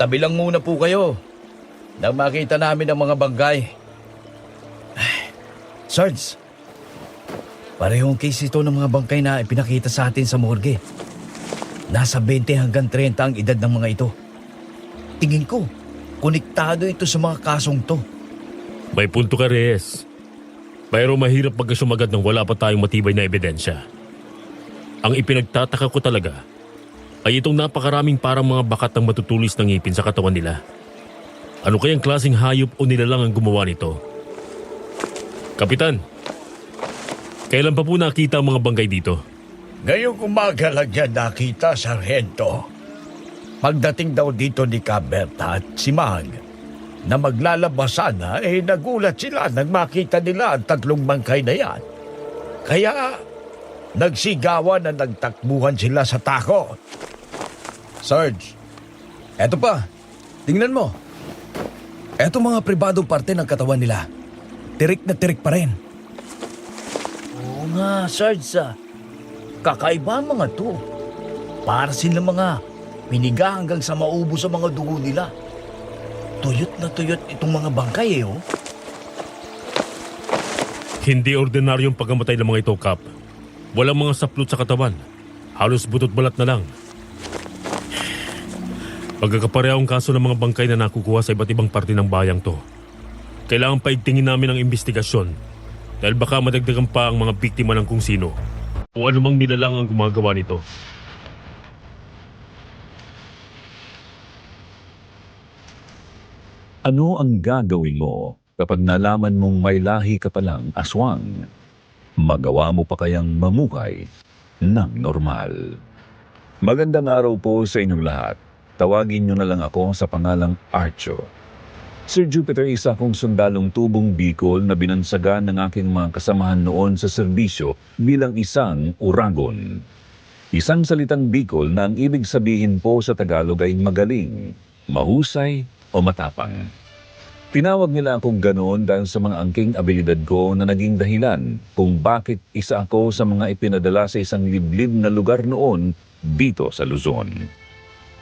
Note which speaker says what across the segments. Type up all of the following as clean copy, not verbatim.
Speaker 1: Tabi lang muna po kayo nang makita namin ang mga bangkay. Sarge, parehong case ito ng mga bangkay na ipinakita sa atin sa morgue. Nasa 20 hanggang 30 ang edad ng mga ito. Tingin ko, konektado ito sa mga kasong to.
Speaker 2: May punto ka, Reyes. Pero mahirap pagkasumagat nang wala pa tayong matibay na ebidensya. Ang ipinagtataka ko talaga ay itong napakaraming parang mga bakat ng matutulis ng ngipin sa katawan nila. Ano kayang klaseng hayop o nilalang ang gumawa nito? Kapitan, kailan pa po nakita ang mga bangkay dito?
Speaker 3: Ngayong umaga lang yan nakita, Sargento. Pagdating daw dito ni Caberta at si Mag, na maglalabas sana, nagulat sila nang makita nila ang 3 bangkay na yan. Kaya nagsigawan na nagtakbuhan sila sa takot.
Speaker 1: Sarge, eto pa. Tingnan mo. Eto mga pribadong parte ng katawan nila. Tirik na tirik pa rin.
Speaker 4: Oo nga, Sarge. Kakaiba ang mga to. Para silang mga piniga hanggang sa maubos ang mga dugo nila. Tuyot na tuyot itong mga bangkay oh.
Speaker 2: Hindi ordinaryong pagkamatay ng mga ito, Kap. Walang mga saplot sa katawan. Halos butot balat na lang. Pagkakaparehong kaso ng mga bangkay na nakukuha sa iba't ibang parte ng bayang to. Kailangan paigtingin namin ang investigasyon dahil baka madagdagan pa ang mga biktima ng kung sino o anumang nilalang ang gumagawa nito.
Speaker 5: Ano ang gagawin mo kapag nalaman mong may lahi ka palang aswang? Magawa mo pa kayang mamuhay ng normal? Magandang araw po sa inyong lahat. Tawagin niyo na lang ako sa pangalang Archo. Sir Jupiter, isa akong sundalong tubong Bicol na binansagan ng aking mga kasamahan noon sa serbisyo bilang isang uragon. Isang salitang Bicol na ang ibig sabihin po sa Tagalog ay magaling, mahusay o matapang. Tinawag nila akong ganoon dahil sa mga angking abilidad ko na naging dahilan kung bakit isa ako sa mga ipinadala sa isang liblib na lugar noon dito sa Luzon.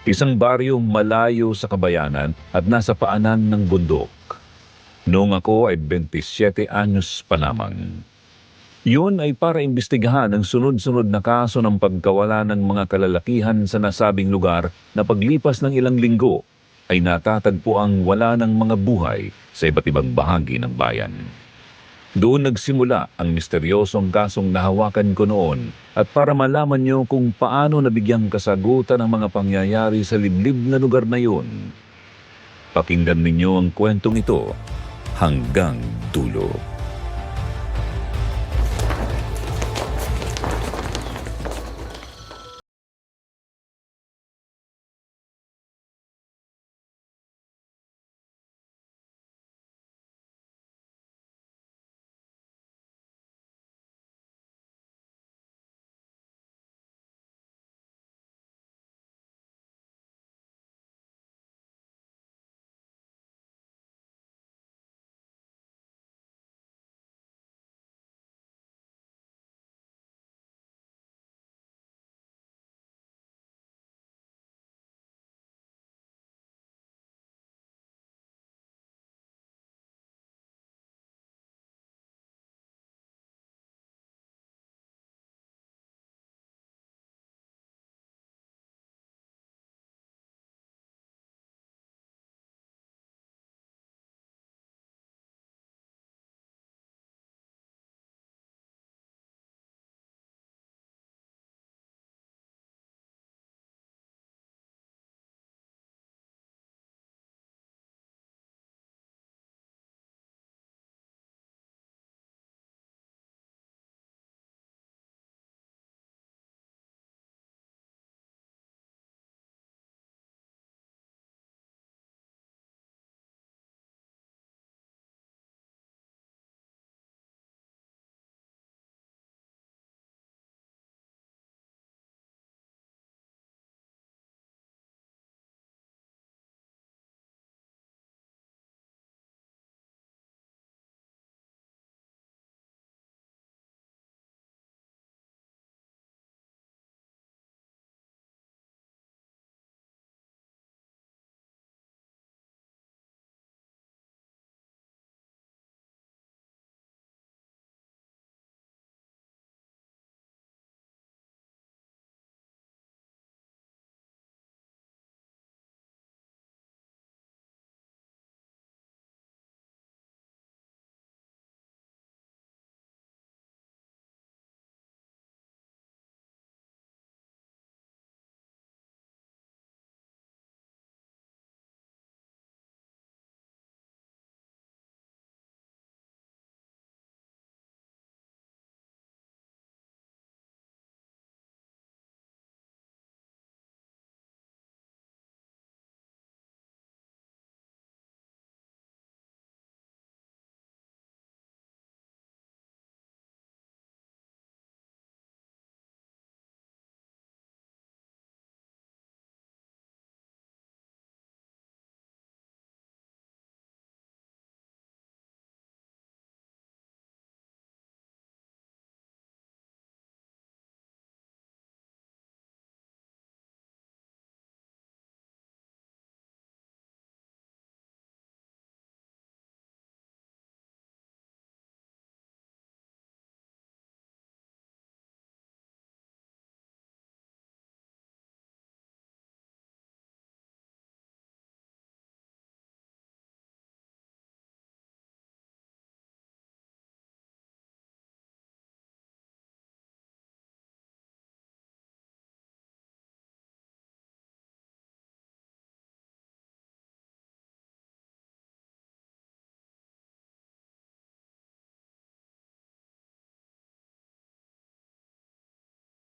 Speaker 5: Isang baryo malayo sa kabayanan at nasa paanan ng bundok. Noong ako ay 27 anyos pa lamang. Yun ay para imbestigahan ang sunod-sunod na kaso ng pagkawala ng mga kalalakihan sa nasabing lugar na paglipas ng ilang linggo ay natatagpo ang wala ng mga buhay sa iba't ibang bahagi ng bayan. Doon nagsimula ang misteryosong kasong nahawakan ko noon at para malaman niyo kung paano nabigyang kasagutan ang mga pangyayari sa liblib na lugar na yun, pakinggan ninyo ang kwentong ito hanggang dulo.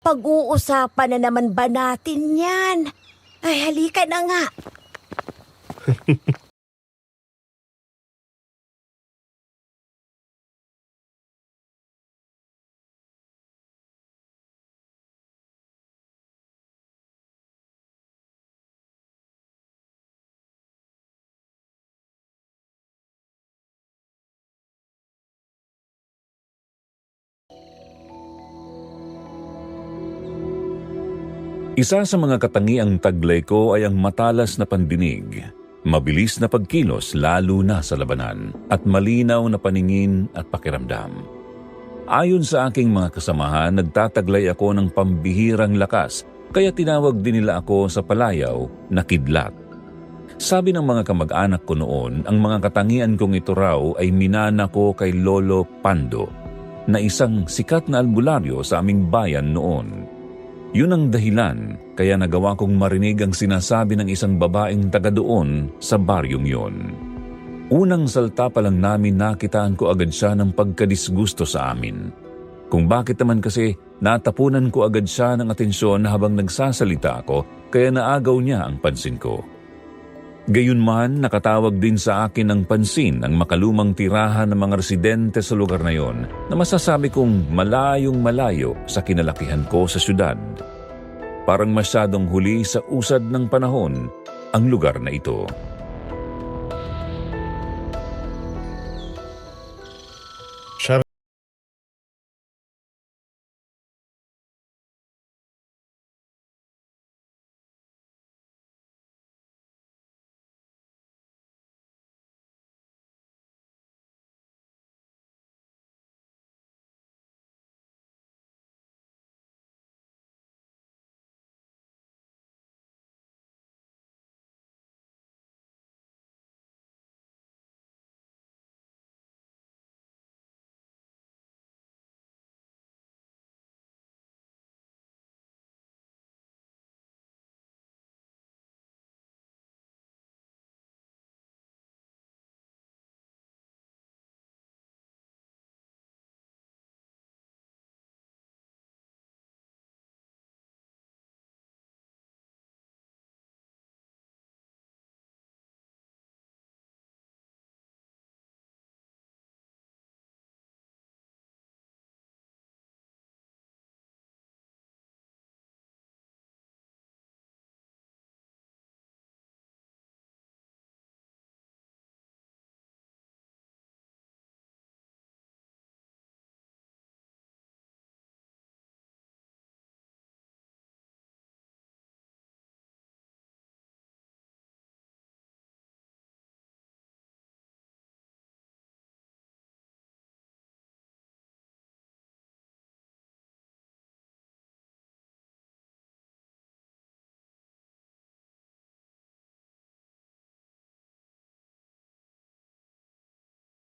Speaker 6: Pag-uusapan na naman ba natin yan? Ay, halika na nga.
Speaker 5: Isa sa mga katangiang taglay ko ay ang matalas na pandinig, mabilis na pagkilos lalo na sa labanan, at malinaw na paningin at pakiramdam. Ayon sa aking mga kasamahan, nagtataglay ako ng pambihirang lakas, kaya tinawag din nila ako sa palayaw na kidlat. Sabi ng mga kamag-anak ko noon, ang mga katangian kong ito raw ay minana ko kay Lolo Pando, na isang sikat na albularyo sa aming bayan noon. Yun ang dahilan kaya nagawa kong marinig ang sinasabi ng isang babaeng taga doon sa baryong yon. Unang salta pa lang namin nakitaan ko agad siya ng pagkadisgusto sa amin. Kung bakit naman kasi natapunan ko agad siya ng atensyon habang nagsasalita ako kaya naagaw niya ang pansin ko. Gayunman, nakatawag din sa akin ng pansin ang makalumang tirahan ng mga residente sa lugar na yon na masasabi kong malayong malayo sa kinalakihan ko sa syudad. Parang masyadong huli sa usad ng panahon ang lugar na ito.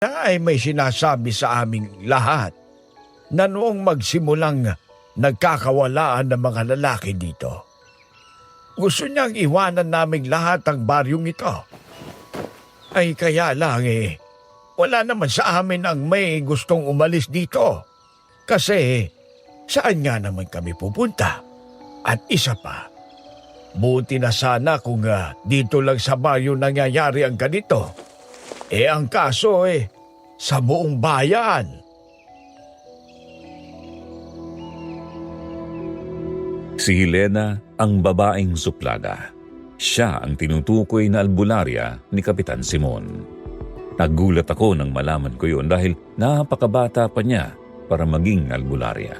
Speaker 3: Ay may sinasabi sa aming lahat na noong magsimulang nagkakawalaan ng mga lalaki dito, gusto niyang iwanan naming lahat ang baryong ito. Ay kaya lang wala naman sa amin ang may gustong umalis dito. Kasi saan nga naman kami pupunta? At isa pa, buti na sana kung dito lang sa baryo nangyayari ang ganito. Ang kaso sa buong bayan.
Speaker 5: Si Helena ang babaeng suplada. Siya ang tinutukoy na albularya ni Kapitan Simon. Nagulat ako nang malaman ko yun dahil napakabata pa niya para maging albularya.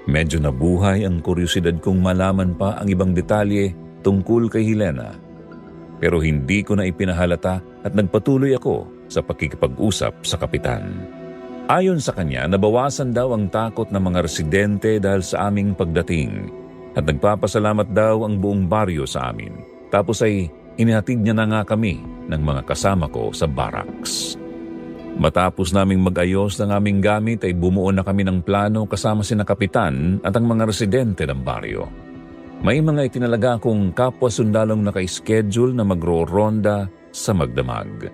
Speaker 5: Medyo nabuhay ang kuryosidad kong malaman pa ang ibang detalye tungkol kay Helena. Pero hindi ko na ipinahalata at nagpatuloy ako sa pakikipag-usap sa kapitan. Ayon sa kanya, nabawasan daw ang takot ng mga residente dahil sa aming pagdating at nagpapasalamat daw ang buong baryo sa amin. Tapos ay inihatid niya na nga kami ng mga kasama ko sa barracks. Matapos naming mag-ayos ng aming gamit ay bumuo na kami ng plano kasama sina kapitan at ang mga residente ng baryo. May mga itinalaga akong kapwa sundalong naka-schedule na magro-ronda sa magdamag.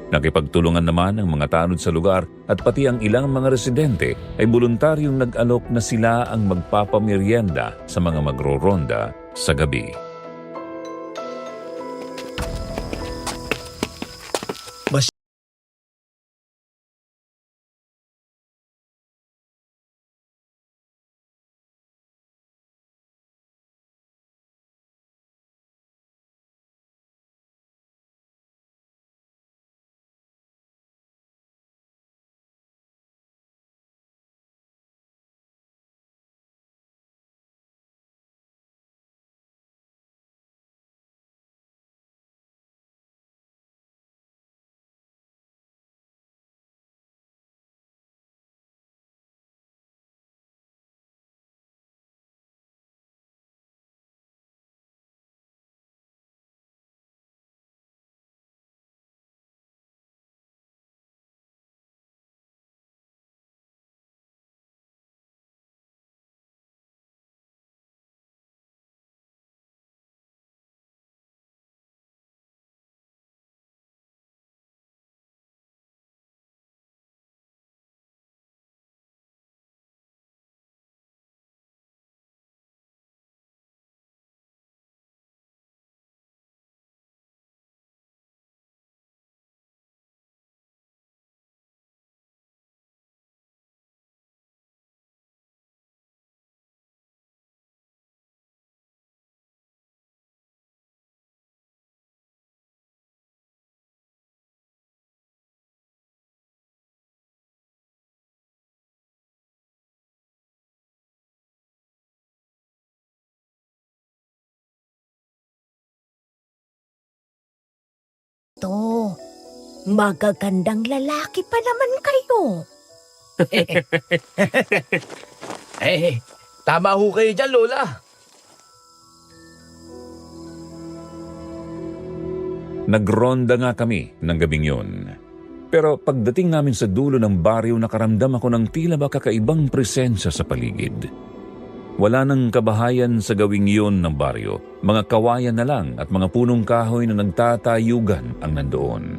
Speaker 5: Nakipagtulungan naman ang mga tanod sa lugar at pati ang ilang mga residente ay voluntaryong nag-alok na sila ang magpapamerienda sa mga magroronda sa gabi.
Speaker 6: To, magagandang lalaki pa naman kayo.
Speaker 4: Eh, tama ho kayo dyan, Lola.
Speaker 5: Nagronda nga kami ng gabing yun. Pero pagdating namin sa dulo ng baryo, nakaramdam ako ng tila ba kakaibang presensya sa paligid. Wala nang kabahayan sa gawing yun ng baryo. Mga kawayan na lang at mga punong kahoy na nagtatayugan ang nandoon.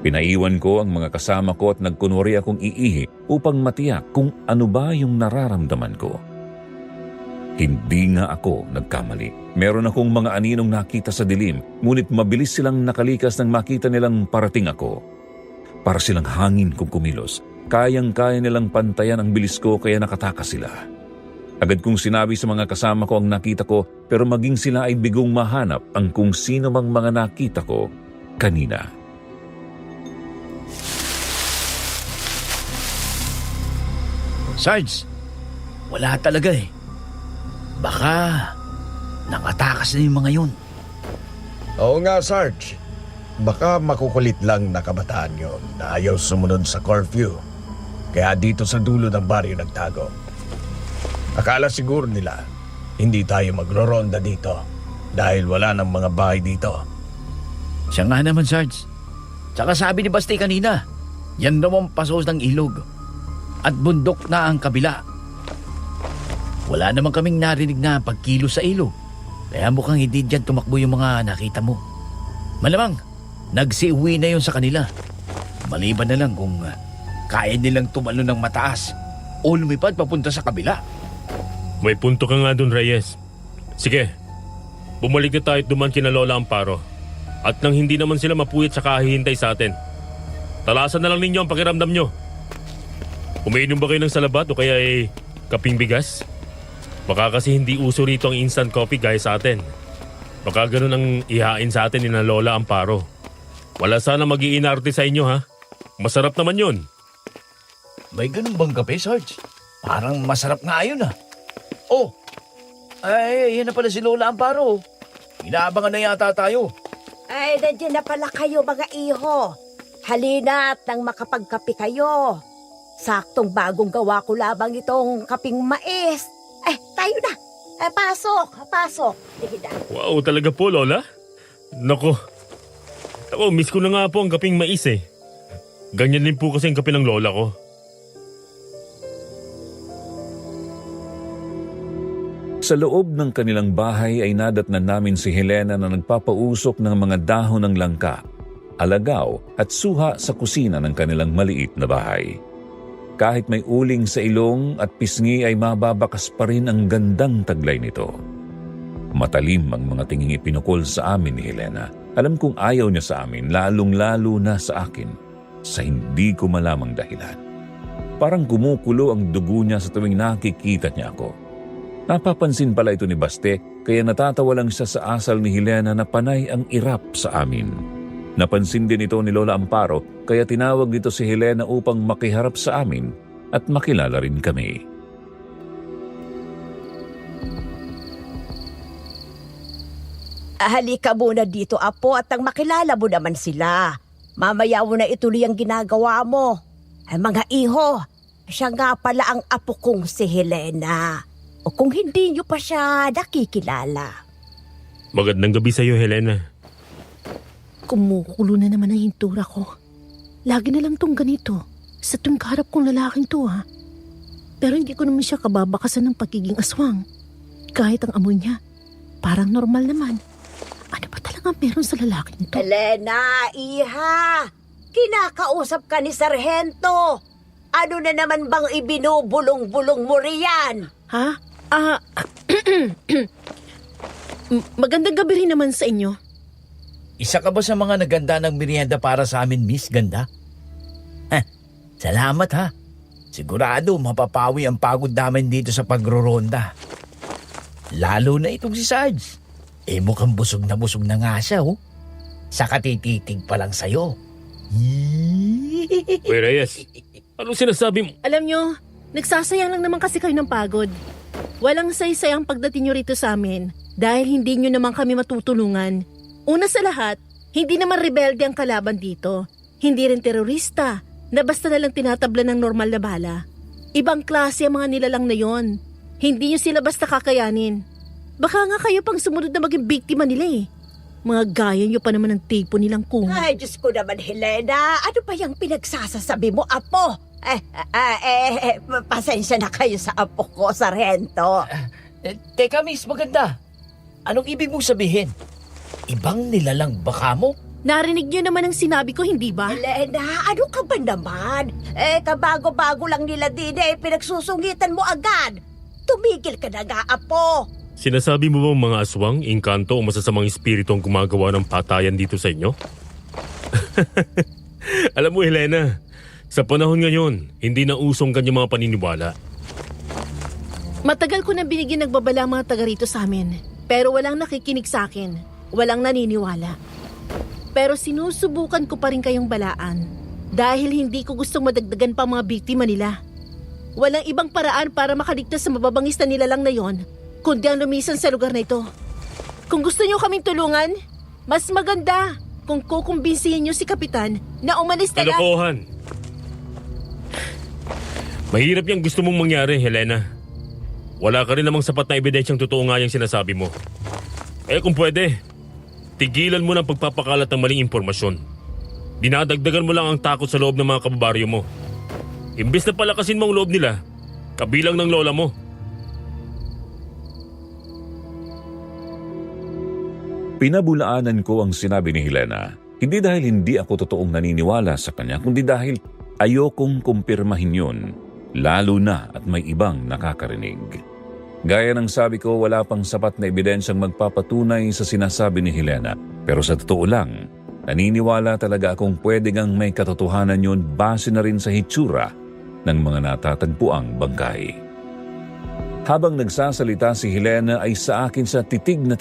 Speaker 5: Pinaiwan ko ang mga kasama ko at nagkunwari akong iihi upang matiyak kung ano ba yung nararamdaman ko. Hindi nga ako nagkamali. Meron akong mga aninong nakita sa dilim, ngunit mabilis silang nakalikas nang makita nilang parating ako. Para silang hangin kung kumilos. Kayang-kaya nilang pantayan ang bilis ko kaya nakatakas sila. Agad kong sinabi sa mga kasama ko ang nakita ko, pero maging sila ay bigong mahanap ang kung sino mang mga nakita ko kanina.
Speaker 4: Sarge, wala talaga eh. Baka nakatakas na yung mga yun.
Speaker 3: Oo nga, Sarge. Baka makukulit lang na kabataan yun na ayaw sumunod sa curfew. Kaya dito sa dulo ng baryo nagtago. Akala siguro nila hindi tayo magroronda dito dahil wala ng mga bahay dito.
Speaker 4: Siya nga naman, Sarge. Tsaka sabi ni Basti kanina, yan daw ang pasos ng ilog. At bundok na ang kabila. Wala naman kaming narinig na pagkilos sa ilog. Kaya mukhang hindi dyan tumakbo yung mga nakita mo. Malamang, nagsiuwi na yun sa kanila. Maliban na lang kung kaya nilang tumalo ng mataas o lumipad papunta sa kabila.
Speaker 2: May punto ka nga dun, Reyes. Sige, bumalik na tayo at duman kina Lola Amparo. At nang hindi naman sila mapuyat sa kahihintay sa atin, talasan na lang ninyo ang pakiramdam nyo. Umiinom ba kayo ng salabat o kaya kaping bigas? Baka kasi hindi uso rito ang instant coffee gaya sa atin. Baka ganun ang ihain sa atin ni na Lola Amparo. Wala sana mag-iinarte sa inyo, ha? Masarap naman yun.
Speaker 4: May ganun bang kape, Sarge? Parang masarap nga yun, Oh, ay, yan na pala si Lola Amparo. Inaabangan na yata tayo.
Speaker 6: Ay, nandiyan na pala kayo mga iho. Halina't nang makapagkape kayo. Saktong bagong gawa ko labang itong kaping mais. Tayo na. Pasok. Sige na.
Speaker 2: Wow, talaga po, Lola. Nako, miss ko na nga po ang kaping mais eh. Ganyan din po kasi ang kape ng Lola ko.
Speaker 5: Sa loob ng kanilang bahay ay nadatnan namin si Helena na nagpapausok ng mga dahon ng langka. alagaw at suha sa kusina ng kanilang maliit na bahay. Kahit may uling sa ilong at pisngi ay mababakas pa rin ang gandang taglay nito. Matalim ang mga tinging ipinukol sa amin ni Helena. Alam kong ayaw niya sa amin, lalong-lalo na sa akin, sa hindi ko malamang dahilan. Parang kumukulo ang dugo niya sa tuwing nakikita niya ako. Napapansin pala ito ni Baste, kaya natatawa lang siya sa asal ni Helena na panay ang irap sa amin. Napansin din ito ni Lola Amparo, kaya tinawag dito si Helena upang makiharap sa amin at makilala rin kami.
Speaker 6: Halika muna dito, Apo, at ang makilala mo naman sila. Mamaya mo na ituloy ang ginagawa mo. Ay mga iho, siya nga pala ang apo kong si Helena. O kung hindi niyo pa siya nakikilala.
Speaker 2: Magandang gabi sa iyo, Helena.
Speaker 7: Kumukulo na naman ang hintura ko. Lagi na lang tong ganito. Sa tuwing kaharap kong lalaking to, ha. Pero hindi ko naman siya kababakasan ng pagiging aswang. Kahit ang amoy niya, parang normal naman. Ano ba talaga meron sa lalaking to?
Speaker 6: Helena, iha! Kinakausap ka ni Sargento. Ano na naman bang ibinubulong-bulong mo riyan?
Speaker 7: Ha? Magandang gabi rin naman sa inyo.
Speaker 4: Isa ka ba sa mga naganda ng merienda para sa amin, Miss Ganda? Salamat ha. Sigurado mapapawi ang pagod namin dito sa pagroronda. Lalo na itong si Sarge. Mukhang busog na nga siya, oh. Sa katititig pa lang sa'yo.
Speaker 2: Uy, Reyes, anong sinasabi mo?
Speaker 7: Alam nyo, nagsasayang lang naman kasi kayo ng pagod. Walang saysayang pagdating nyo rito sa amin dahil hindi nyo naman kami matutulungan. Una sa lahat, hindi naman rebelde ang kalaban dito. Hindi rin terorista na basta nalang tinatabla ng normal na bala. Ibang klase ang mga nilalang na yon. Hindi nyo sila basta kakayanin. Baka nga kayo pang sumunod na maging biktima nila eh. Mga gaya nyo pa naman ng tipo nilang kung.
Speaker 6: Ay, Diyos ko naman, Helena. Ano ba yung pinagsasasabi mo, Apo? Pasensya na kayo sa apo ko, Sargento.
Speaker 4: Teka, Miss Maganda. Anong ibig mong sabihin? Ibang nilalang baka mo?
Speaker 7: Narinig nyo naman ang sinabi ko, hindi ba?
Speaker 6: Helena, ano ka ba naman? Kabago-bago lang nila din pinagsusungitan mo agad. Tumigil ka na nga, Apo.
Speaker 2: Sinasabi mo bang mga aswang, inkanto o masasamang espiritu ang gumagawa ng patayan dito sa inyo? Alam mo, Helena, sa panahon ngayon, hindi na usong kanyang mga paniniwala.
Speaker 7: Matagal ko na binigyan nagbabala ang mga taga rito sa amin. Pero walang nakikinig sa akin. Walang naniniwala. Pero sinusubukan ko pa rin kayong balaan. Dahil hindi ko gustong madagdagan pa mga biktima nila. Walang ibang paraan para makaligtas sa mababangis na nilalang na yon, kundi ang lumisan sa lugar na ito. Kung gusto niyo kaming tulungan, mas maganda kung kukumbinsihin niyo si Kapitan na umalis na lang.
Speaker 2: Kalokohan! Mahirap yung gusto mong mangyari, Helena. Wala ka rin namang sapat na ebidensyang totoo nga yung sinasabi mo. Kung pwede, tigilan mo ng pagpapakalat ng maling impormasyon. Dinadagdagan mo lang ang takot sa loob ng mga kababaryo mo. Imbes na palakasin mo ang loob nila, kabilang ng lola mo.
Speaker 5: Pinabulaanan ko ang sinabi ni Helena, hindi dahil hindi ako totoong naniniwala sa kanya, kundi dahil ayokong kumpirmahin yun, lalo na at may ibang nakakarinig. Gaya ng sabi ko, wala pang sapat na ebidensyang magpapatunay sa sinasabi ni Helena, pero sa totoo lang, naniniwala talaga akong pwede ngang may katotohanan yun base na rin sa hitsura ng mga natatagpuang bangkay. Habang nagsasalita si Helena ay sa akin sa titig na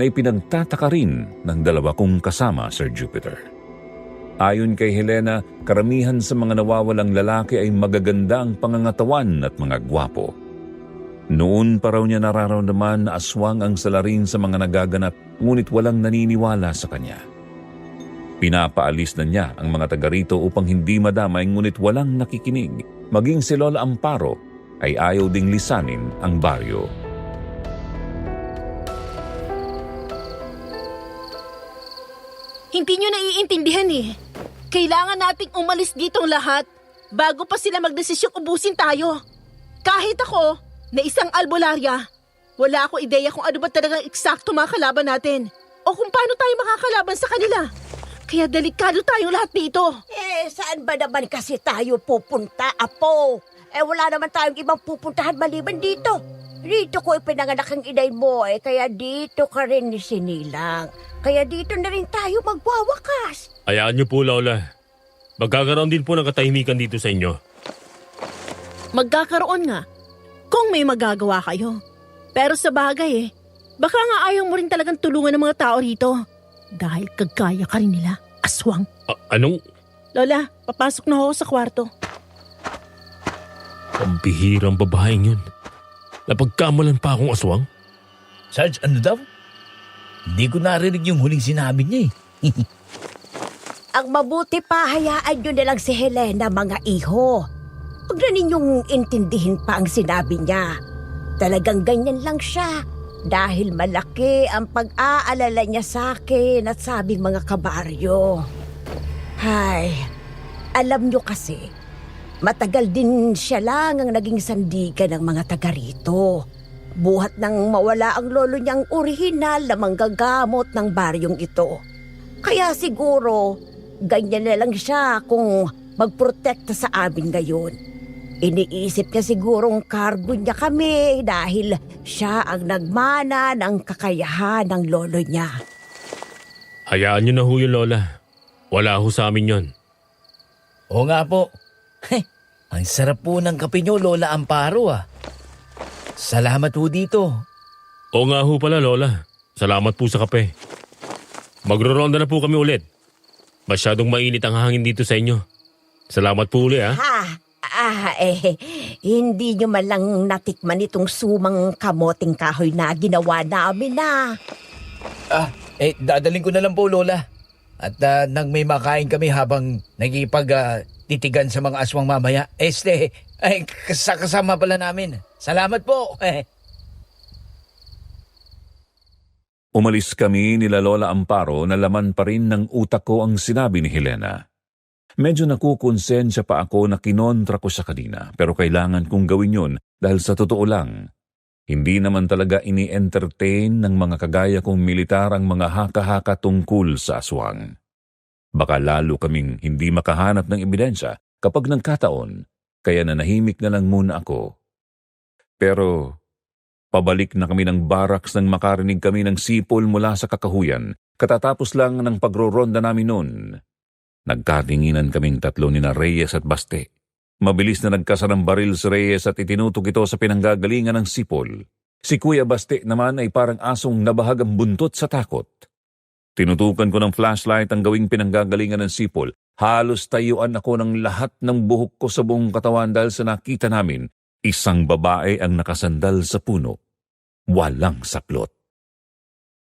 Speaker 5: ipinagtataka rin ng dalawa kong kasama, Sir Jupiter. Ayon kay Helena, karamihan sa mga nawawalang lalaki ay magaganda ang pangangatawan at mga gwapo. Noon pa raw niya nararamdaman na aswang ang salarin sa mga nagaganap, ngunit walang naniniwala sa kanya. Pinapaalis na niya ang mga taga rito upang hindi madamay, ngunit walang nakikinig. Maging si Lola Amparo ay ayaw ding lisanin ang baryo.
Speaker 7: Hindi nyo naiintindihan eh. Kailangan nating umalis ditong lahat bago pa sila magdesisyong ubusin tayo. Kahit ako, na isang albularya, wala akong ideya kung ano ba talagang eksakto mga kalaban natin o kung paano tayo makakalaban sa kanila. Kaya delikado tayong lahat dito.
Speaker 6: Saan ba naman kasi tayo pupunta, Apo? Wala naman tayong ibang pupuntahan maliban dito. Dito ko ipinanganak ang inay mo, kaya dito ka rin sinilang. Kaya dito na rin tayo magwawakas.
Speaker 2: Hayaan niyo po, Lola. Magkakaroon din po ng katahimikan dito sa inyo.
Speaker 7: Magkakaroon nga. Kung may magagawa kayo. Pero sa bagay baka nga ayaw mo rin talagang tulungan ng mga tao rito. Dahil kagaya ka rin nila, aswang.
Speaker 2: Anong?
Speaker 7: Lola, papasok na ako sa kwarto.
Speaker 2: Pambihirang babaeng yun. Napagkamalan pa akong aswang?
Speaker 4: Sarge, ano daw? Hindi ko narinig yung huling sinabi niya
Speaker 6: Ang mabuti pa, hayaan nyo na lang si Helena, mga iho. Huwag na ninyong intindihin pa ang sinabi niya. Talagang ganyan lang siya. Dahil malaki ang pag-aalala niya sa akin at sabing mga kabaryo. Hay, alam nyo kasi, matagal din siya lang ang naging sandigan ng mga taga rito. Buhat nang mawala ang lolo niyang orihinal na manggagamot ng baryong ito. Kaya siguro, ganyan na lang siya kung magprotekta sa amin ngayon. Iniisip niya sigurong kargo niya kami dahil siya ang nagmana ng kakayahan ng lolo niya.
Speaker 2: Hayaan niyo na ho yun, Lola. Wala ho sa amin yon.
Speaker 4: Oo nga po. Ang sarap po ng kape niyo, Lola Amparo Salamat po dito.
Speaker 2: Oo nga ho pala, Lola. Salamat po sa kape. Magro-ronda na po kami ulit. Masyadong mainit ang hangin dito sa inyo. Salamat po ulit, ha?
Speaker 6: Hindi nyo man lang natikman itong sumang kamoting kahoy na ginawa namin na.
Speaker 4: Dadaling ko na lang po, Lola. At nang may makain kami habang titigan sa mga aswang mamaya. Kasama pala namin. Salamat po.
Speaker 5: Umalis kami nila Lola Amparo na laman pa rin ng utak ko ang sinabi ni Helena. Medyo nakukonsensya pa ako na kinontra ko sa kanina, pero kailangan kong gawin yun dahil sa totoo lang, hindi naman talaga ini-entertain ng mga kagaya kong militar ang mga haka-haka tungkol sa aswang. Baka lalo kaming hindi makahanap ng ebidensya kapag nagkataon, kaya nanahimik na lang muna ako. Pero pabalik na kami ng barracks nang makarinig kami ng sipol mula sa kakahuyan, katatapos lang ng pagro-ronda namin noon. Nagkatinginan kaming tatlo ni na Reyes at Baste. Mabilis na nagkasa ng baril si Reyes at itinutok ito sa pinanggagalingan ng sipol. Si Kuya Baste naman ay parang asong nabahag ang buntot sa takot. Tinutukan ko ng flashlight ang gawing pinanggagalingan ng sipol. Halos tayuan ako ng lahat ng buhok ko sa buong katawan dahil sa nakita namin, isang babae ang nakasandal sa puno. Walang saplot.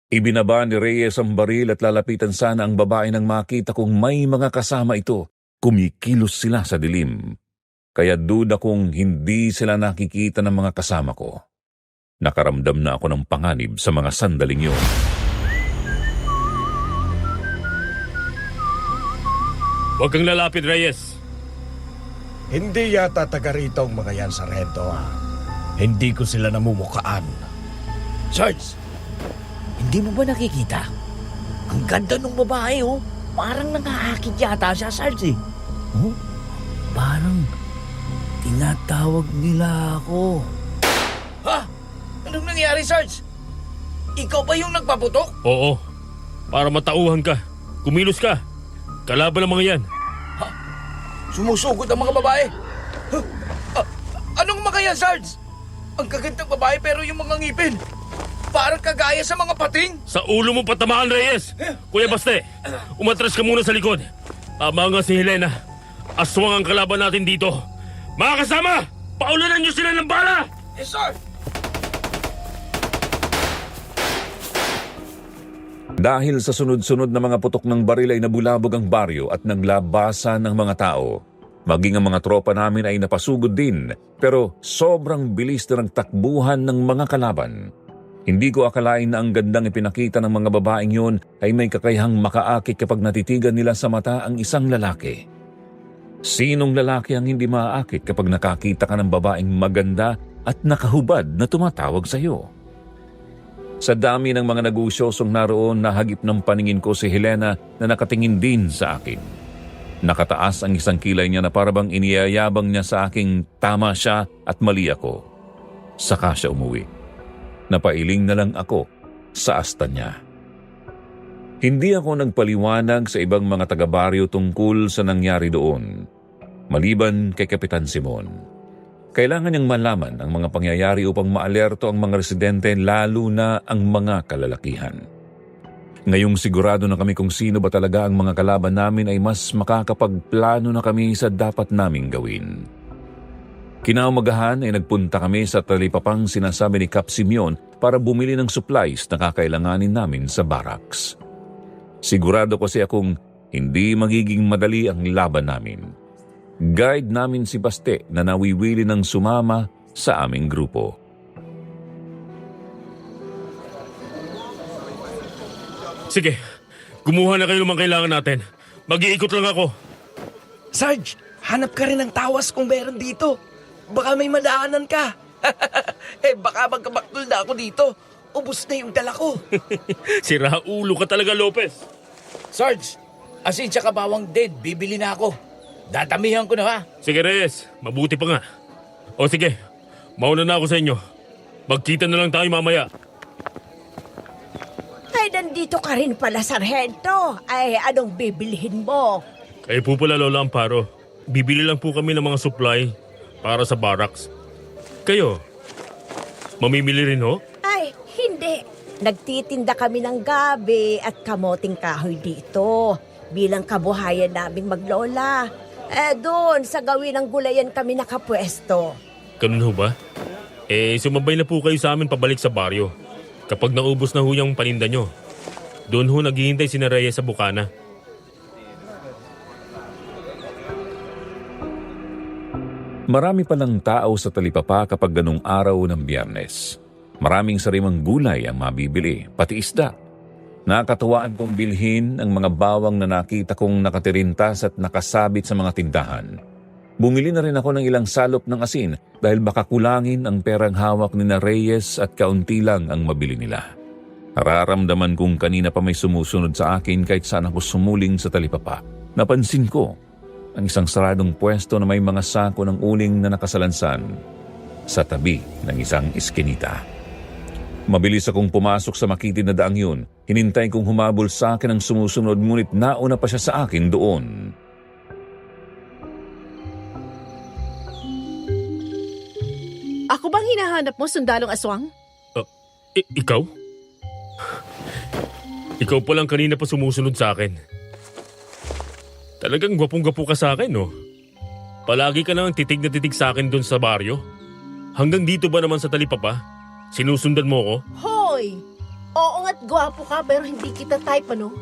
Speaker 5: Ibinaba ni Reyes ang baril at lalapitan sana ang babae nang makita kong may mga kasama ito. Kumikilos sila sa dilim. Kaya duda kong hindi sila nakikita ng mga kasama ko. Nakaramdam na ako ng panganib sa mga sandaling yun.
Speaker 2: Huwag kang lalapit, Reyes.
Speaker 3: Hindi yata taga rito ang mga yan, Sargento. Hindi ko sila namumukaan.
Speaker 4: Sarge, hindi mo ba nakikita? Ang ganda ng babae, Parang nangahakit yata siya, Sarge, Parang tinatawag nila ako. Ha? Anong nangyari, Sarge? Ikaw ba yung nagpaputok?
Speaker 2: Oo. Para matauhan ka. Kumilos ka. Kalaban ang mga yan.
Speaker 4: Sumusugod ang mga babae. Anong mga yan, Sarge? Ang gagandang babae pero yung mga ngipin, parang kagaya sa mga pating.
Speaker 2: Sa ulo mo patamaan, Reyes. Kuya Baste, umatras ka muna sa likod. Tama nga si Helena. Aswang ang kalaban natin dito. Mga kasama, paulanan niyo sila ng bala!
Speaker 3: Yes, sir!
Speaker 5: Dahil sa sunod-sunod na mga putok ng baril ay nabulabog ang baryo at naglabasan ng mga tao. Maging ang mga tropa namin ay napasugod din, pero sobrang bilis na ng takbuhan ng mga kalaban. Hindi ko akalain na ang gandang ipinakita ng mga babaeng yun ay may kakayahang makaakit kapag natitigan nila sa mata ang isang lalaki. Sinong lalaki ang hindi maaakit kapag nakakita ka ng babaeng maganda at nakahubad na tumatawag sa iyo? Sa dami ng mga nagusyosong naroon, nahagip ng paningin ko si Helena na nakatingin din sa akin. Nakataas ang isang kilay niya na parabang iniyayabang niya sa aking tama siya at mali ako. Saka siya umuwi. Napailing na lang ako sa asta niya. Hindi ako nagpaliwanag sa ibang mga taga-baryo tungkol sa nangyari doon, maliban kay Kapitan Simon. Kailangan niyang malaman ang mga pangyayari upang maalerto ang mga residente, lalo na ang mga kalalakihan. Ngayong sigurado na kami kung sino ba talaga ang mga kalaban namin, ay mas makakapagplano na kami sa dapat naming gawin. Kinaumagahan ay nagpunta kami sa talipapang sinasabi ni Kap Simeon para bumili ng supplies na kakailanganin namin sa barracks. Sigurado kasi akong hindi magiging madali ang laban namin. Guide namin si Baste na nawiwili ng sumama sa aming grupo.
Speaker 2: Sige, kumuha na kayo ng mga kailangan natin. Mag-iikot lang ako.
Speaker 4: Sarge, hanap ka rin ng tawas kung meron dito. Baka may madaanan ka. Baka magkabaktol na ako dito. Ubus na yung dala ko.
Speaker 2: Sira ulo ka talaga, Lopez.
Speaker 4: Sarge, asin tsaka bawang dead, bibili na ako. Datamihan ko na ha.
Speaker 2: Sige, Reyes. Mabuti pa nga. O sige, mauna na ako sa inyo. Magkita na lang tayo mamaya.
Speaker 6: Ay, nandito ka rin pala, Sargento. Ay, anong bibilhin mo?
Speaker 2: Kayo po pala, Lola Amparo. Bibili lang po kami ng mga supply para sa barracks. Kayo, mamimili rin ho?
Speaker 6: Ay, hindi. Nagtitinda kami ng gabi at kamoting kahoy dito. Bilang kabuhayan naming maglola. Doon, sa gawin ng gulayan kami nakapwesto.
Speaker 2: Ganun ho ba? Sumabay na po kayo sa amin pabalik sa baryo. Kapag naubos na ho yung paninda nyo, doon ho naghihintay si Reyes sa bukana.
Speaker 5: Marami palang tao sa talipapa kapag ganung araw ng Biyernes. Maraming sarimang gulay ang mabibili, pati isda. Nakakatuwaan kong bilhin ang mga bawang na nakita kong nakatirintas at nakasabit sa mga tindahan. Bumili na rin ako ng ilang salop ng asin dahil baka kulangin ang perang hawak ni Reyes at kaunti lang ang mabili nila. Nararamdaman kong kanina pa may sumusunod sa akin kahit saan ako sumuling sa talipapa. Napansin ko ang isang saradong pwesto na may mga sako ng uling na nakasalansan sa tabi ng isang iskinita. Mabilis akong pumasok sa makitid na daang yun. Hinintay kong humabol sa akin ang sumusunod, ngunit nauna pa siya sa akin doon.
Speaker 7: Ako bang hinahanap mo, sundalong aswang?
Speaker 2: Ikaw? Ikaw pa lang kanina pa sumusunod sa akin. Talagang gwapong-gwapo ka sa akin, no? Palagi ka nang titig na titig sa akin doon sa baryo. Hanggang dito ba naman sa talipapa? Sinusundan mo ko?
Speaker 7: Hoy! Oo nga't gwapo ka pero hindi kita type, ano?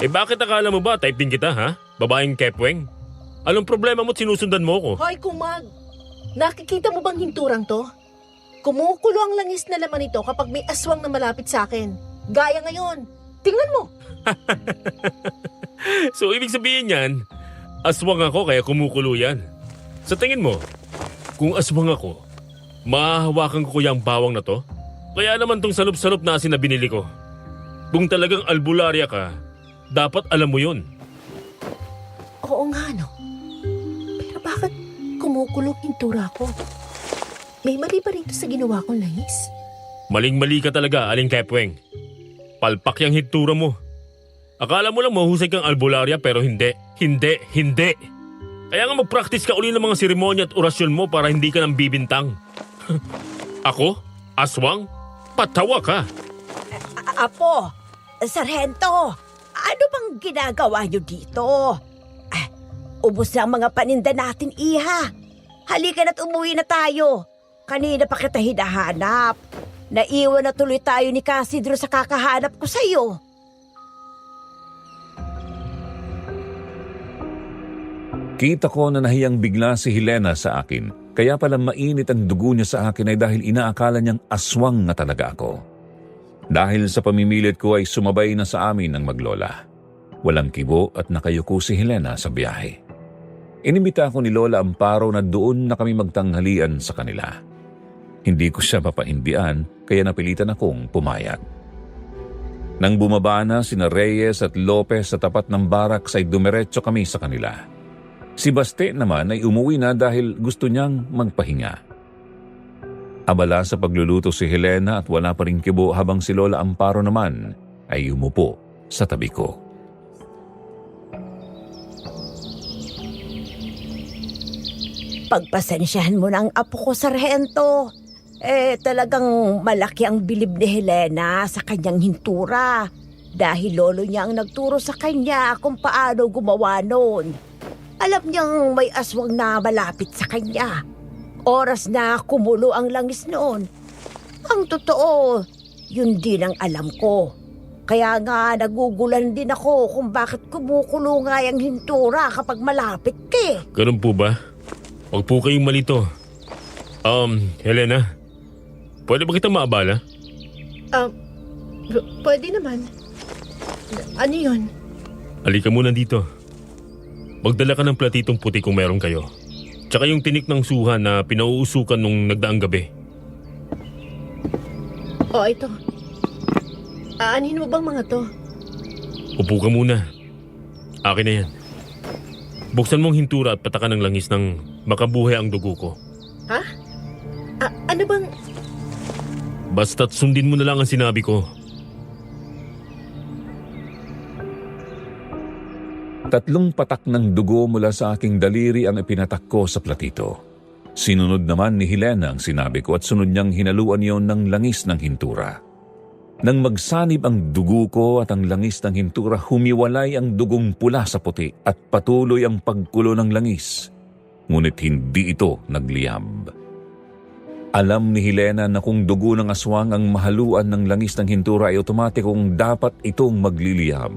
Speaker 2: Bakit akala mo ba type din kita, ha? Babaeng kepweng? Anong problema mo't sinusundan mo ko?
Speaker 7: Hoy, kumag! Nakikita mo bang hinturang to? Kumukulo ang langis na laman nito kapag may aswang na malapit sa akin. Gaya ngayon. Tingnan mo!
Speaker 2: So, ibig sabihin yan, aswang ako kaya kumukulo yan. Sa tingin mo, kung aswang ako, mahahawakan ko yung bawang na to? Kaya naman tong salop-salop na asin na binili ko. Kung talagang albularya ka, dapat alam mo yun.
Speaker 7: Oo nga, no? Pero bakit kumukulo pintura ko? May mali ba rito sa ginawa kong langis?
Speaker 2: Maling-mali ka talaga, Aling Kepweng. Palpak yung hintura mo. Akala mo lang mahusay kang albularya pero hindi. Hindi. Kaya nga mag-practice ka uli ng mga seremonya at orasyon mo para hindi ka nang bibintang. Ako? Aswang? Patawa ka.
Speaker 6: Apo, Sargento, ano bang ginagawa niyo dito? Ubus na ang mga paninda natin, iha. Halika na't umuwi na tayo. Kanina pa kita hinahanap. Naiwan na tuloy tayo ni Casidro sa kakahanap ko sa'yo.
Speaker 5: Kita ko na nahiyang bigla si Helena sa akin. Kaya pala mainit ang dugo niya sa akin ay dahil inaakala niyang aswang na talaga ako. Dahil sa pamimilit ko ay sumabay na sa amin ang maglola. Walang kibo at nakayuko si Helena sa biyahe. Inimbita ako ni Lola Amparo na doon na kami magtanghalian sa kanila. Hindi ko siya mapahindian kaya napilitan akong pumayag. Nang bumaba na sina Reyes at Lopez sa tapat ng barak ay dumiretso kami sa kanila. Si Baste naman ay umuwi na dahil gusto niyang magpahinga. Abala sa pagluluto si Helena at wala pa rin kibo habang si Lola Amparo naman ay umupo sa tabi ko.
Speaker 6: Pagpasensyahan mo ng apo ko, Sargento. Talagang malaki ang bilib ni Helena sa kanyang hintura. Dahil lolo niya ang nagturo sa kanya kung paano gumawa noon. Alam niyang may aswang na malapit sa kanya. Oras na kumulo ang langis noon. Ang totoo, yun din ang alam ko. Kaya nga nagugulan din ako kung bakit kumukulo nga yung hintura kapag malapit ka.
Speaker 2: Ganun po ba? Huwag po kayong malito. Helena, pwede ba kitang maabala?
Speaker 7: Pwede naman. Ano yun?
Speaker 2: Halika muna dito. Magdala ka ng platitong puti kung meron kayo. Tsaka yung tinik ng suha na pinauusukan nung nagdaang gabi.
Speaker 7: Ito. Aanin mo bang mga to?
Speaker 2: Upo ka muna. Akin na yan. Buksan mong hintura at patakan ng langis ng makabuhay ang dugo ko.
Speaker 7: Ha? Ano bang...
Speaker 2: Basta't sundin mo na lang ang sinabi ko.
Speaker 5: 3 patak ng dugo mula sa aking daliri ang ipinatak ko sa platito. Sinunod naman ni Helena ang sinabi ko at sunod niyang hinaluan yon ng langis ng hintura. Nang magsanib ang dugo ko at ang langis ng hintura, humiwalay ang dugong pula sa puti at patuloy ang pagkulo ng langis. Ngunit hindi ito nagliyab. Alam ni Helena na kung dugo ng aswang ang mahaluan ng langis ng hintura ay otomatikong dapat itong magliliyab.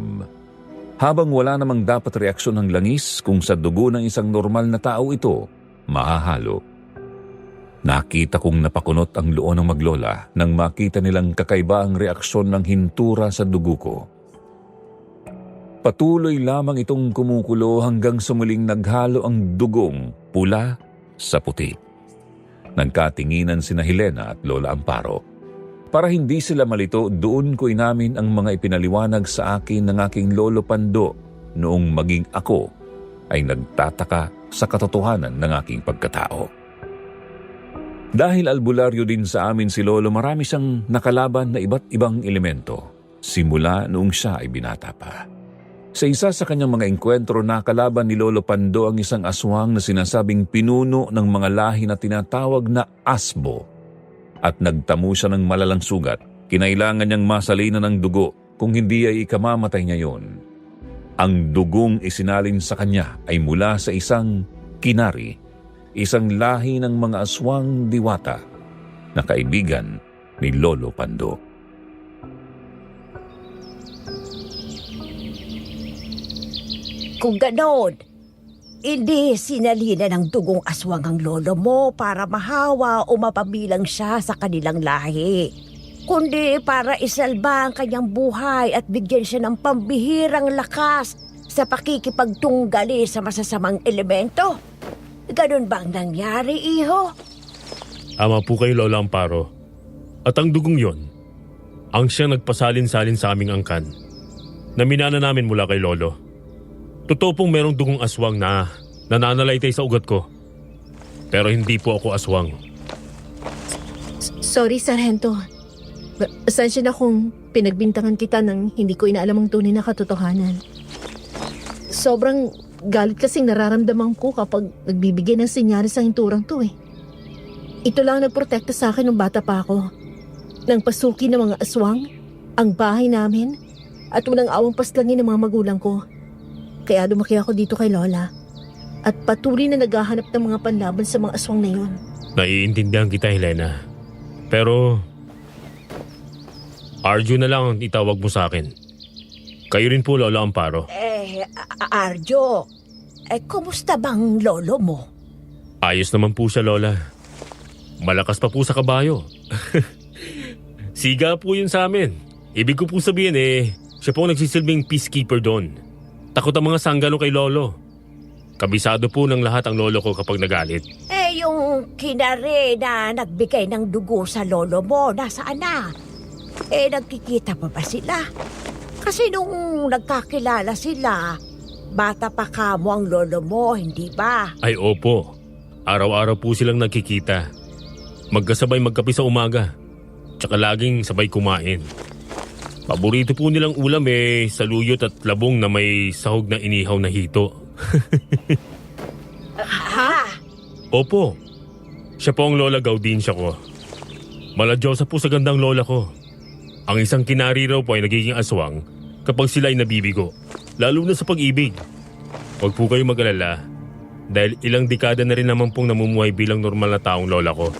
Speaker 5: Habang wala namang dapat reaksyon ng langis kung sa dugo ng isang normal na tao ito, mahahalo. Nakita kong napakunot ang loo ng maglola nang makita nilang kakaiba ang reaksyon ng hintura sa dugo ko. Patuloy lamang itong kumukulo hanggang sa muling naghalo ang dugong pula sa puti. Nagkatinginan sina Helena at Lola Amparo. Para hindi sila malito, doon ko inamin ang mga ipinaliwanag sa akin ng aking lolo Pando noong maging ako ay nagtataka sa katotohanan ng aking pagkatao. Dahil albularyo din sa amin si Lolo, marami siyang nakalaban na iba't ibang elemento, simula noong siya ay binata pa. Sa isa sa kanyang mga engkwentro, nakalaban ni Lolo Pando ang isang aswang na sinasabing pinuno ng mga lahi na tinatawag na asbo. At nagtamo siya ng malalang sugat. Kinailangan niyang masalinan ng dugo, kung hindi ay ikamamatay niya yon. Ang dugong isinalin sa kanya ay mula sa isang kinari, isang lahi ng mga aswang diwata na kaibigan ni Lolo Pando.
Speaker 6: Kung ganon, hindi sinalina ng dugong aswang ang lolo mo para mahawa o mapabilang siya sa kanilang lahi, kundi para isalba ang kanyang buhay at bigyan siya ng pambihirang lakas sa pakikipagtunggali sa masasamang elemento. Ganon ba ang nangyari, iho?
Speaker 2: Ama po kayo, Lola Amparo. At ang dugong yon, ang siyang nagpasalin-salin sa aming angkan na minana namin mula kay Lolo. Totoo pong merong dugong aswang na nananalaytay sa ugat ko. Pero hindi po ako aswang.
Speaker 7: Sorry, Sargento. Pasensya na kung pinagbintangan kita nang hindi ko inaalam ang tunay na katotohanan. Sobrang galit kasing nararamdaman ko kapag nagbibigay ng senyales sa hinturang to eh. Ito lang nagprotekta sa akin nung bata pa ako. Nang pasuki ng mga aswang, ang bahay namin, at walang awang paslangin ng mga magulang ko. Kaya lumaki ako dito kay Lola. At patuloy na naghahanap ng mga panlaban sa mga aswang na yun.
Speaker 2: Naiintindihan kita, Helena. Pero Arjo na lang ang itawag mo sa akin. Kayo rin po, Lola Amparo.
Speaker 6: Arjo, kumusta bang lolo mo?
Speaker 2: Ayos naman po siya, Lola. Malakas pa po sa kabayo. Siga po yun sa amin. Ibig ko po sabihin siya po nagsisilbing peacekeeper doon. Takot ang mga sanggano kay Lolo. Kabisado po ng lahat ang lolo ko kapag nagalit.
Speaker 6: yung kinare na nagbigay ng dugo sa lolo mo, nasaan na? Nagkikita pa ba sila? Kasi nung nagkakilala sila, bata pa kamo ang lolo mo, hindi ba?
Speaker 2: Ay opo, araw-araw po silang nagkikita. Magkasabay magkape sa umaga, tsaka laging sabay kumain. Paborito po nilang ulam saluyot at labong na may sahog na inihaw na hito.
Speaker 6: Ha?
Speaker 2: Opo, siya po ang Lola Gaudincia ko. Maladyosa po sa gandang lola ko. Ang isang kinari raw po ay nagiging aswang kapag sila ay nabibigo, lalo na sa pag-ibig. Huwag po kayong mag-alala dahil ilang dekada na rin naman pong namumuhay bilang normal na taong lola ko.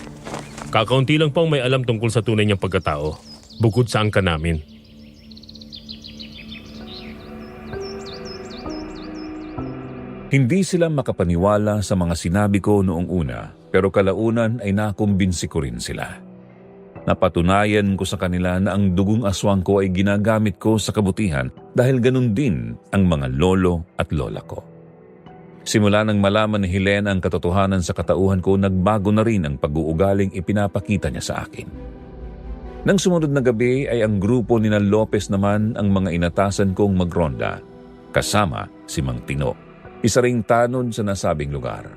Speaker 2: Kakaunti lang pong may alam tungkol sa tunay niyang pagkatao, bukod sa angka namin.
Speaker 5: Hindi sila makapaniwala sa mga sinabi ko noong una, pero kalaunan ay nakumbinsi ko rin sila. Napatunayan ko sa kanila na ang dugong aswang ko ay ginagamit ko sa kabutihan dahil ganun din ang mga lolo at lola ko. Simula nang malaman ni Helena ang katotohanan sa katauhan ko, nagbago na rin ang pag-uugaling ipinapakita niya sa akin. Nang sumunod na gabi ay ang grupo ni Lopez naman ang mga inatasan kong magronda, kasama si Mang Tino, isa ring tanod sa nasabing lugar.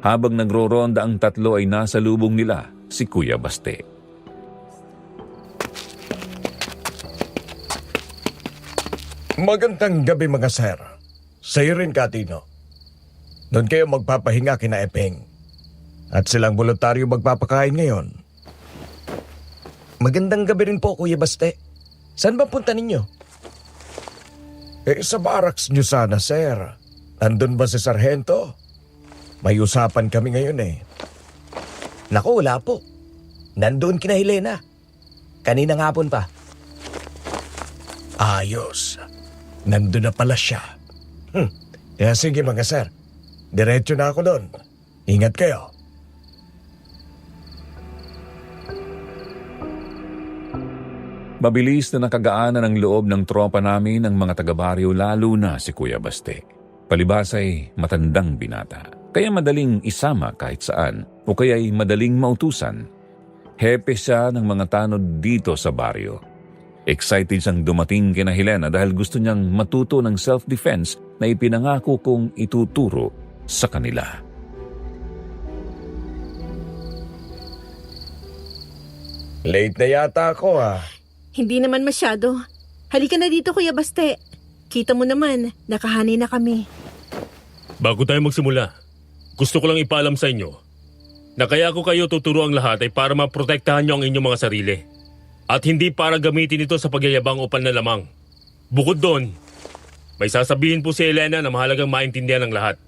Speaker 5: Habang nagro-ronda ang tatlo ay nasa lubong nila si Kuya Baste.
Speaker 3: Magandang gabi mga sir. Sa'yo rin, Katino. Doon kayo magpapahinga kina Epeng. At silang voluntaryo magpapakain ngayon. Magandang gabi rin po, Kuya Baste. Saan ba punta ninyo? Sa barracks nyo sana, sir. Nandun ba si Sargento? May usapan kami ngayon
Speaker 4: Naku, wala po. Nandun kina Helena. Kanina nga hapon pa.
Speaker 3: Ayos. Nandun na pala siya. Sige mga sir. Diretso na ako doon. Ingat kayo.
Speaker 5: Mabilis na nakagaanan ang loob ng tropa namin ang mga taga-baryo, lalo na si Kuya Baste. Palibhas ay matandang binata, kaya madaling isama kahit saan o kaya'y madaling mautusan. Hepe siya ng mga tanod dito sa baryo. Excited siyang dumating kina Helena dahil gusto niyang matuto ng self-defense na ipinangako kong ituturo sa kanila.
Speaker 3: Late na yata ako
Speaker 7: Hindi naman masyado. Halika na dito, Kuya Baste. Kita mo naman, nakahanay na kami.
Speaker 2: Bago tayo magsimula, gusto ko lang ipaalam sa inyo na kaya ko kayo tuturo ang lahat ay para maprotektahan nyo ang inyong mga sarili. At hindi para gamitin ito sa pagyayabang o panlalamang. Bukod doon, may sasabihin po si Helena na mahalagang maintindihan ng lahat.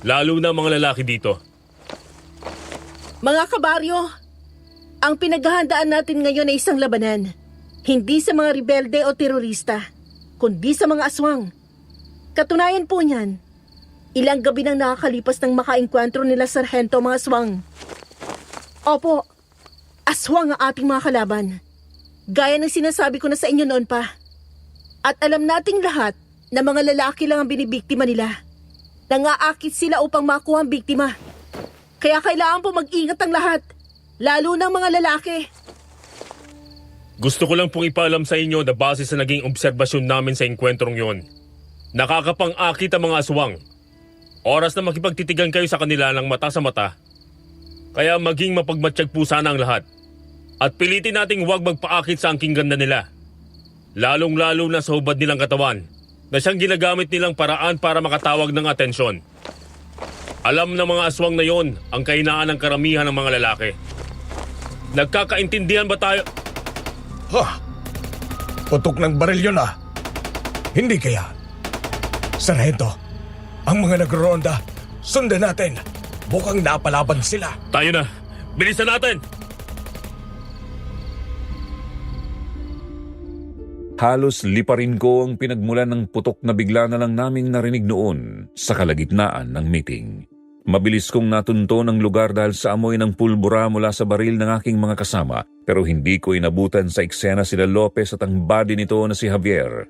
Speaker 2: Lalo na mga lalaki dito.
Speaker 7: Mga kabaryo, ang pinaghahandaan natin ngayon ay isang labanan. Hindi sa mga rebelde o terorista, kundi sa mga aswang. Katunayan po niyan, ilang gabi nang nakakalipas ng makaengkwentro nila Sargento mga aswang. Opo, aswang ang ating mga kalaban. Gaya ng sinasabi ko na sa inyo noon pa. At alam nating lahat na mga lalaki lang ang binibiktima nila. Nangaakit sila upang makuha ang biktima. Kaya kailangan po mag-ingat ang lahat, lalo ng mga lalaki.
Speaker 2: Gusto ko lang pong ipaalam sa inyo na base sa naging obserbasyon namin sa engkwentrong yon, nakakapang-akit ang mga aswang. Oras na makipagtitigan kayo sa kanila ng mata sa mata. Kaya maging mapagmatsyag po sana ang lahat. At pilitin nating huwag magpaakit sa angking ganda nila. Lalong-lalo na sa hubad nilang katawan na siyang ginagamit nilang paraan para makatawag ng atensyon. Alam ng mga aswang na yon ang kahinaan ng karamihan ng mga lalaki. Nagkakaintindihan ba tayo?
Speaker 3: Putok ng baril yun Hindi kaya. Sargento, ang mga nagro-ronda, sundan natin. Mukhang napalaban sila.
Speaker 2: Tayo na. Bilisan natin!
Speaker 5: Halos liparin ko ang pinagmulan ng putok na bigla na lang naming narinig noon sa kalagitnaan ng meeting. Mabilis kong natunto ng lugar dahil sa amoy ng pulbura mula sa baril ng aking mga kasama, pero hindi ko inabutan sa eksena sila Lopez at ang body nito na si Javier.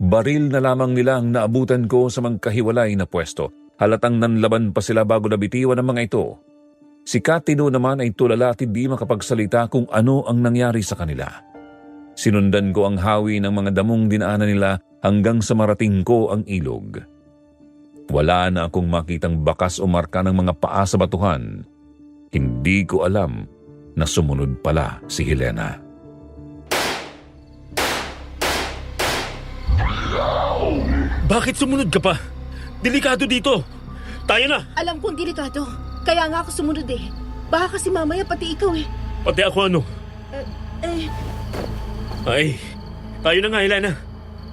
Speaker 5: Baril na lamang nila ang naabutan ko sa magkahiwalay na pwesto halatang nanlaban pa sila bago nabitiwan ng mga ito. Si Katino naman ay tulala at hindi makapagsalita kung ano ang nangyari sa kanila. Sinundan ko ang hawi ng mga damong dinaanan nila hanggang sa marating ko ang ilog. Wala na akong makitang bakas o marka ng mga paa sa batuhan. Hindi ko alam na sumunod pala si Helena.
Speaker 2: Bakit sumunod ka pa? Delikado dito. Tayo na.
Speaker 7: Alam kong delikado. Kaya nga ako sumunod eh. Baka kasi mamaya pati ikaw eh.
Speaker 2: Pati ako ano.
Speaker 7: Eh,
Speaker 2: Ay, tayo na nga, Helena.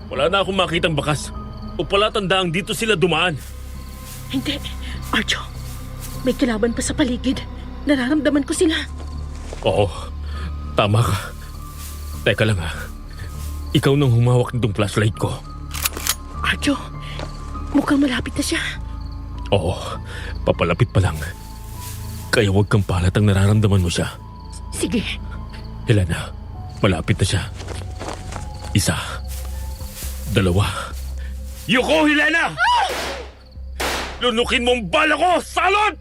Speaker 2: Wala na akong makitang bakas. O pala tandaang dito sila dumaan.
Speaker 7: hindi. Arjo, may kalaban pa sa paligid. Nararamdaman ko sila.
Speaker 2: Oo, tama ka. Teka lang ha. Ikaw nang humawak nitong flashlight ko.
Speaker 7: Arjo, mukhang malapit na siya.
Speaker 2: Oo, papalapit pa lang. Kaya huwag kang palatang nararamdaman mo siya.
Speaker 7: Sige.
Speaker 2: Helena, malapit na siya. Isa. Dalawa. Yuko, Helena! Lunukin mo ang bala ko! Salot!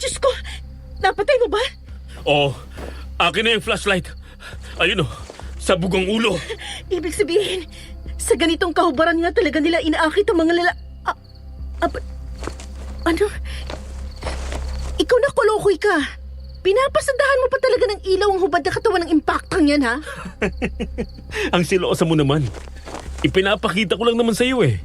Speaker 7: Diyos ko, napatay mo ba?
Speaker 2: Oo, akin na yung flashlight. Ayun o, sabog ang ulo.
Speaker 7: Ibig sabihin, sa ganitong kahubaran nga talaga nila inaakit ang mga ano? Ikaw na kolokoy ka. Pinapasandahan mo pa talaga ng ilaw ang hubad na katawan ng impaktang yan, ha?
Speaker 2: Ang silosa mo naman. Ipinapakita ko lang naman sa iyo eh.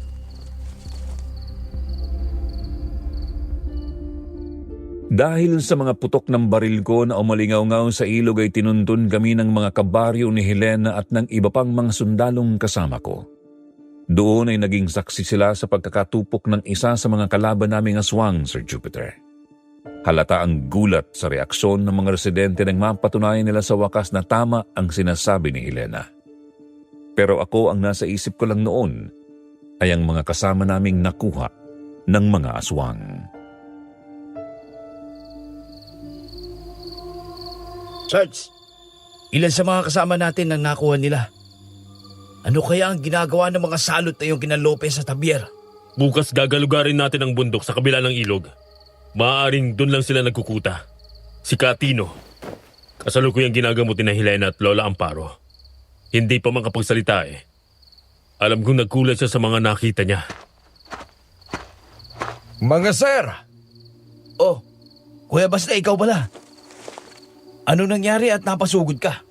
Speaker 5: Dahil sa mga putok ng baril ko na umalingaw-ngaw sa ilog ay tinuntun kami ng mga kabaryo ni Helena at ng iba pang mga sundalong kasama ko. Doon ay naging saksi sila sa pagkakatupok ng isa sa mga kalaban naming aswang, Sir Jupiter. Halata ang gulat sa reaksyon ng mga residente nang mapatunayan nila sa wakas na tama ang sinasabi ni Helena. Pero ako ang nasa isip ko lang noon ay ang mga kasama naming nakuha ng mga aswang.
Speaker 4: Sarge, ilan sa mga kasama natin ang nakuha nila? Ano kaya ang ginagawa ng mga salot na yung kina Lopez sa Tabier?
Speaker 2: Bukas gagalugarin natin ang bundok sa kabila ng ilog. Maaaring doon lang sila nagkukuta. Si Katino. Kasalukuyang ginagamot ni Helena at Lola Amparo. Hindi pa makapagsalita eh. Alam kong nagkulat siya sa mga nakita niya.
Speaker 3: Mga sir,
Speaker 4: Oh, Kuya basta ikaw pala. Ano nangyari at napasugod ka?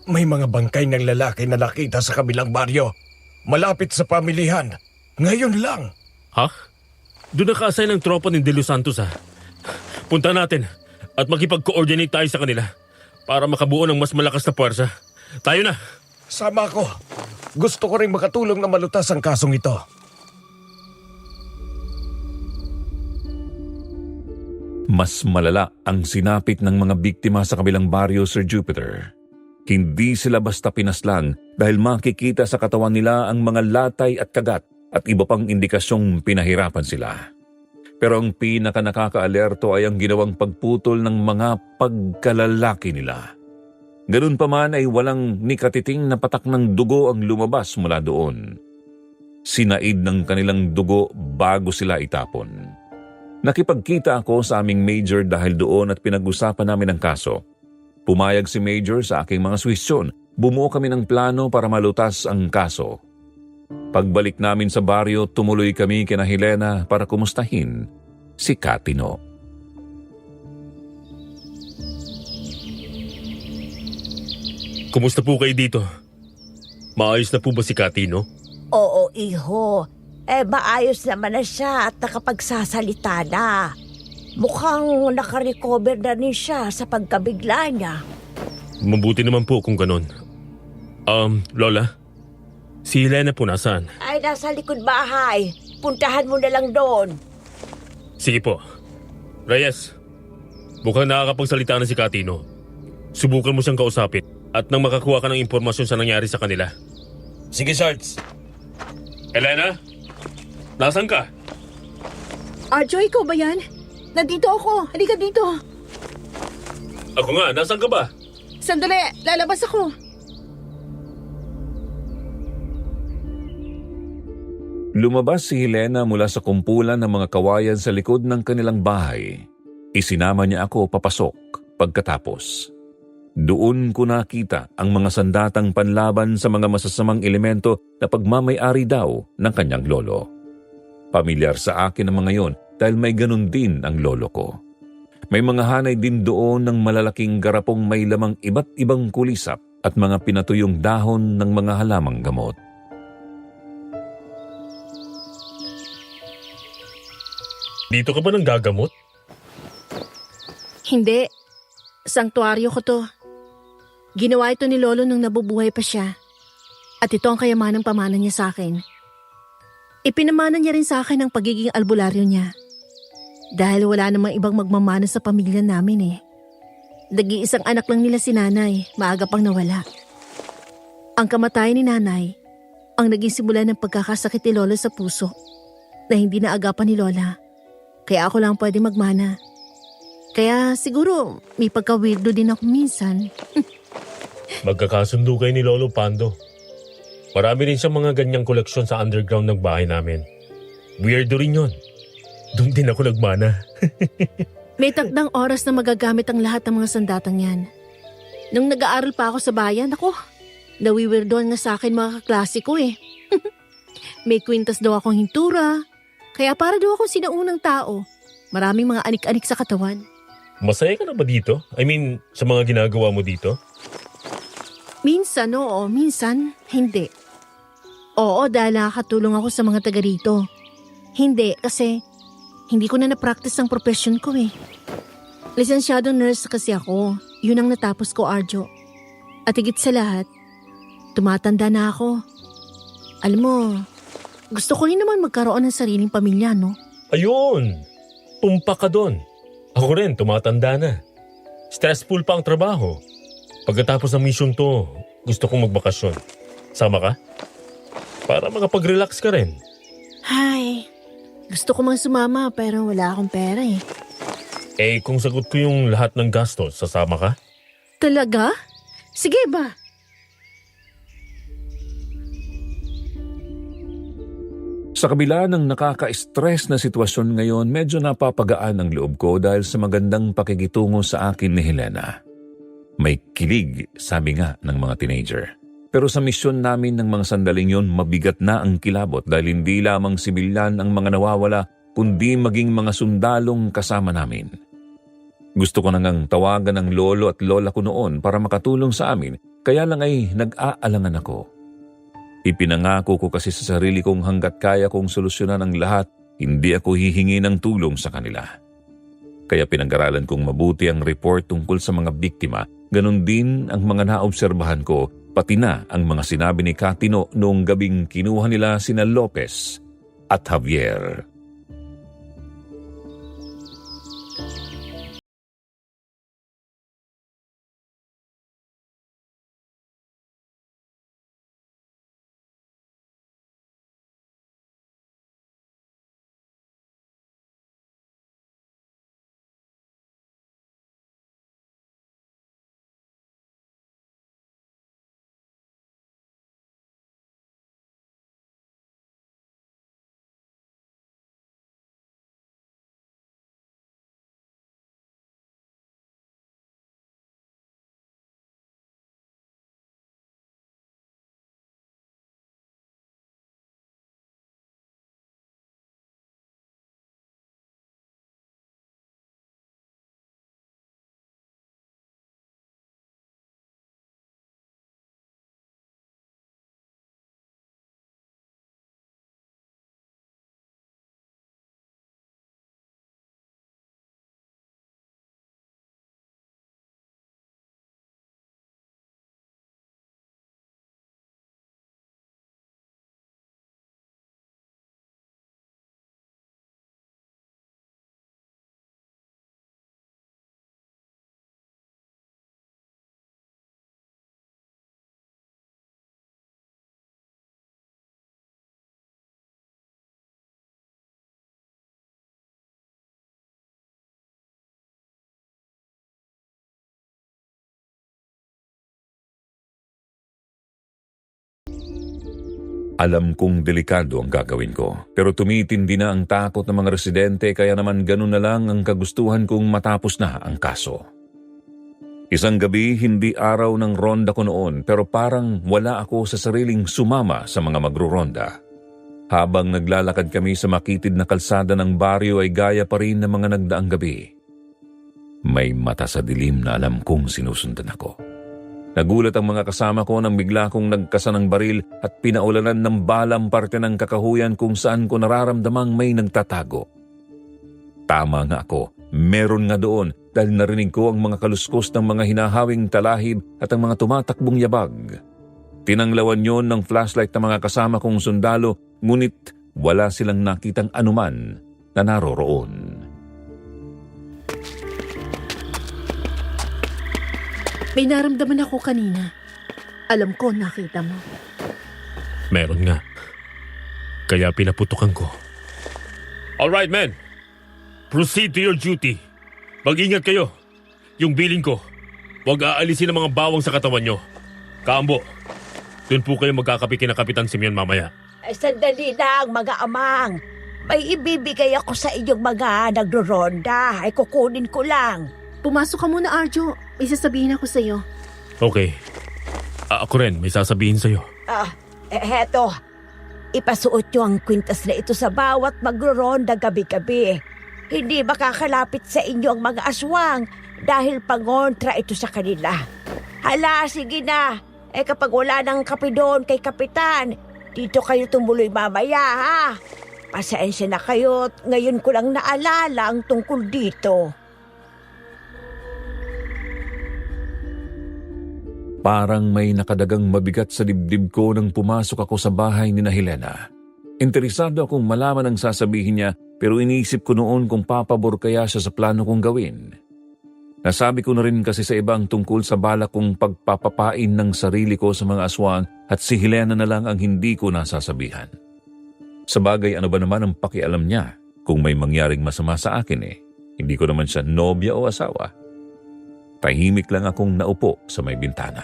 Speaker 3: may mga bangkay ng lalaki na nakita sa kabilang baryo. Malapit sa pamilihan. Ngayon lang.
Speaker 2: Ha? Doon naka-assign ang tropa ni De Los Santos ha. Punta natin at makipag-coordinate tayo sa kanila para makabuo ng mas malakas na puwersa. Tayo na!
Speaker 3: Sama ko. Gusto ko rin makatulong na malutas ang kasong ito.
Speaker 5: Mas malala ang sinapit ng mga biktima sa kabilang baryo, Sir Jupiter. Hindi sila basta pinaslang dahil makikita sa katawan nila ang mga latay at kagat at iba pang indikasyong pinahirapan sila. Pero ang pinaka-nakaka-alerto ay ang ginawang pagputol ng mga pagkalalaki nila. Ganun pa man ay walang nikatiting na patak ng dugo ang lumabas mula doon. Sinaid ng kanilang dugo bago sila itapon. Nakipagkita ako sa aming major dahil doon at pinag-usapan namin ang kaso. Pumayag si Major sa aking mga suwestyon. Bumuo kami ng plano para malutas ang kaso. Pagbalik namin sa baryo, tumuloy kami kina Helena para kumustahin si Katino.
Speaker 2: Kumusta po kayo dito? Maayos na po ba si Katino?
Speaker 6: Oo, iho. Maayos naman na siya at nakapagsasalita na. Mukhang nakarecover na rin siya sa pagkabigla niya.
Speaker 2: Mabuti naman po kung ganon. Lola? Si Helena po nasaan?
Speaker 6: Ay, nasa likod bahay. Puntahan mo na lang doon.
Speaker 2: Sige po. Reyes, mukhang nakakapagsalita na si Katino. Subukan mo siyang kausapin at nang makakuha ka ng impormasyon sa nangyari sa kanila.
Speaker 4: Sige, Sarge.
Speaker 2: Helena? Nasaan ka?
Speaker 7: Arjo, ikaw ba yan? Nandito ako. Halika dito.
Speaker 2: Ako nga, nasaan ka ba?
Speaker 7: Sandali, lalabas ako.
Speaker 5: Lumabas si Helena mula sa kumpulan ng mga kawayan sa likod ng kanilang bahay. Isinama niya ako papasok pagkatapos. Doon ko nakita ang mga sandatang panlaban sa mga masasamang elemento na pagmamay-ari daw ng kanyang lolo. Pamilyar sa akin ang mga yon dahil may ganun din ang lolo ko. May mga hanay din doon ng malalaking garapong may lamang iba't ibang kulisap at mga pinatuyong dahon ng mga halamang gamot.
Speaker 2: Dito ka ba nang gagamot?
Speaker 7: Hindi. Sanktuaryo ko to. Ginawa ito ni Lolo nung nabubuhay pa siya. At ito ang kayamanang pamana niya sa akin. Ipinamana niya rin sa akin ang pagiging albularyo niya. Dahil wala namang ibang magmamana sa pamilya namin eh. Nag-iisang anak lang nila si nanay, maaga pang nawala. Ang kamatayan ni nanay, ang naging simula ng pagkakasakit ni Lolo sa puso na hindi naagapan ni Lola. Kaya ako lang pwede magmana. Kaya siguro may pagka-weirdo din ako minsan.
Speaker 2: Magkakasundo kayo ni Lolo Pando. Marami rin siyang mga ganyang koleksyon sa underground ng bahay namin. Weirdo rin yun. Doon din ako nagmana.
Speaker 7: May takdang oras na magagamit ang lahat ng mga sandatang yan. Nung nag-aaral pa ako sa bayan, ako, nawiwirdoan nga sa akin mga kaklase ko eh. May kwintas daw akong hintura. Kaya para daw akong sinaunang tao. Maraming mga anik-anik sa katawan.
Speaker 2: Masaya ka na ba dito? I mean, sa mga ginagawa mo dito?
Speaker 7: Minsan oo, minsan hindi. Oo, dahil nakakatulong ako sa mga taga rito. Hindi, kasi hindi ko na na-practice ang profession ko eh. Lisensyadong nurse kasi ako. Yun ang natapos ko, Arjo. At higit sa lahat, tumatanda na ako. Alam mo, gusto ko rin naman magkaroon ng sariling pamilya, no?
Speaker 2: Ayun! Tumpa ka doon. Ako rin, tumatanda na. Stressful pa ang trabaho. Pagkatapos ng mission to, gusto kong magbakasyon. Sama ka? Para makapag-relax ka rin.
Speaker 7: Hay, gusto ko mang sumama pero wala akong pera eh.
Speaker 2: Eh, kung sagot ko yung lahat ng gastos, sasama ka?
Speaker 7: Talaga? Sige ba?
Speaker 5: Sa kabila ng nakaka-stress na sitwasyon ngayon, medyo napapagaan ang loob ko dahil sa magandang pakikitungo sa akin ni Helena. May kilig, sabi nga ng mga teenager. Pero sa misyon namin ng mga sandaling yon, mabigat na ang kilabot dahil hindi lamang sibilyan ang mga nawawala, kundi maging mga sundalong kasama namin. Gusto ko nang tawagan ng lolo at lola ko noon para makatulong sa amin, kaya lang ay nag-aalangan ako. Ipinangako ko kasi sa sarili kong hanggat kaya kong solusyonan ang lahat, hindi ako hihingi ng tulong sa kanila. Kaya pinag-aralan kong mabuti ang report tungkol sa mga biktima, ganun din ang mga naobserbahan ko, pati na ang mga sinabi ni Katino noong gabing kinuha nila sina Lopez at Javier. Alam kong delikado ang gagawin ko, pero tumitindi na ang takot ng mga residente kaya naman ganun na lang ang kagustuhan kong matapos na ang kaso. Isang gabi, hindi araw ng ronda ko noon pero parang wala ako sa sariling sumama sa mga magruronda. Habang naglalakad kami sa makitid na kalsada ng baryo ay gaya pa rin ng mga nagdaang gabi. May mata sa dilim na alam kong sinusundan ako. Nagulat ang mga kasama ko nang bigla kong nagkasa ng baril at pinaulanan ng bala ang parte ng kakahuyan kung saan ko nararamdamang may nagtatago. Tama nga ako, meron nga doon dahil narinig ko ang mga kaluskos ng mga hinahawing talahib at ang mga tumatakbong yabag. Tinanglawan yon ng flashlight ng mga kasama kong sundalo, ngunit wala silang nakitang anuman na naroroon.
Speaker 7: May naramdaman ako kanina. Alam ko nakita mo.
Speaker 2: Meron nga. Kaya pinaputukan ko. Alright, men. Proceed to your duty. Mag-ingat kayo. Yung bilin ko, huwag aalisin ang mga bawang sa katawan nyo. Kaambo, dun po kayo magkakapi kina Kapitan Simeon mamaya.
Speaker 6: Ay, sandali lang, mga amang. May ibibigay ako sa inyong mga nagro-ronda. Ay, kukunin ko lang.
Speaker 7: Pumasok ka muna, Arjo. May sasabihin ako sa'yo.
Speaker 2: Okay. Ako rin, may sasabihin sa'yo.
Speaker 6: Heto. Ipasuot nyo ang kwintas na ito sa bawat magro-ronda gabi-gabi. Hindi makakalapit sa inyo ang mga aswang dahil pangontra ito sa kanila. Hala, sige na. Kapag wala nang kape doon kay Kapitan, dito kayo tumuloy mamaya, ha? Pasensya na kayo at ngayon ko lang naalala ang tungkol dito.
Speaker 5: Parang may nakadagang mabigat sa dibdib ko nang pumasok ako sa bahay ni Helena. Interesado akong malaman ang sasabihin niya pero iniisip ko noon kung papabor kaya siya sa plano kong gawin. Nasabi ko na rin kasi sa ibang tungkol sa balak kong pagpapapain ng sarili ko sa mga aswang at si Helena na lang ang hindi ko nasasabihan. Sabagay ano ba naman ang pakialam niya kung may mangyaring masama sa akin Hindi ko naman siya nobya o asawa. Tahimik lang akong naupo sa may bintana.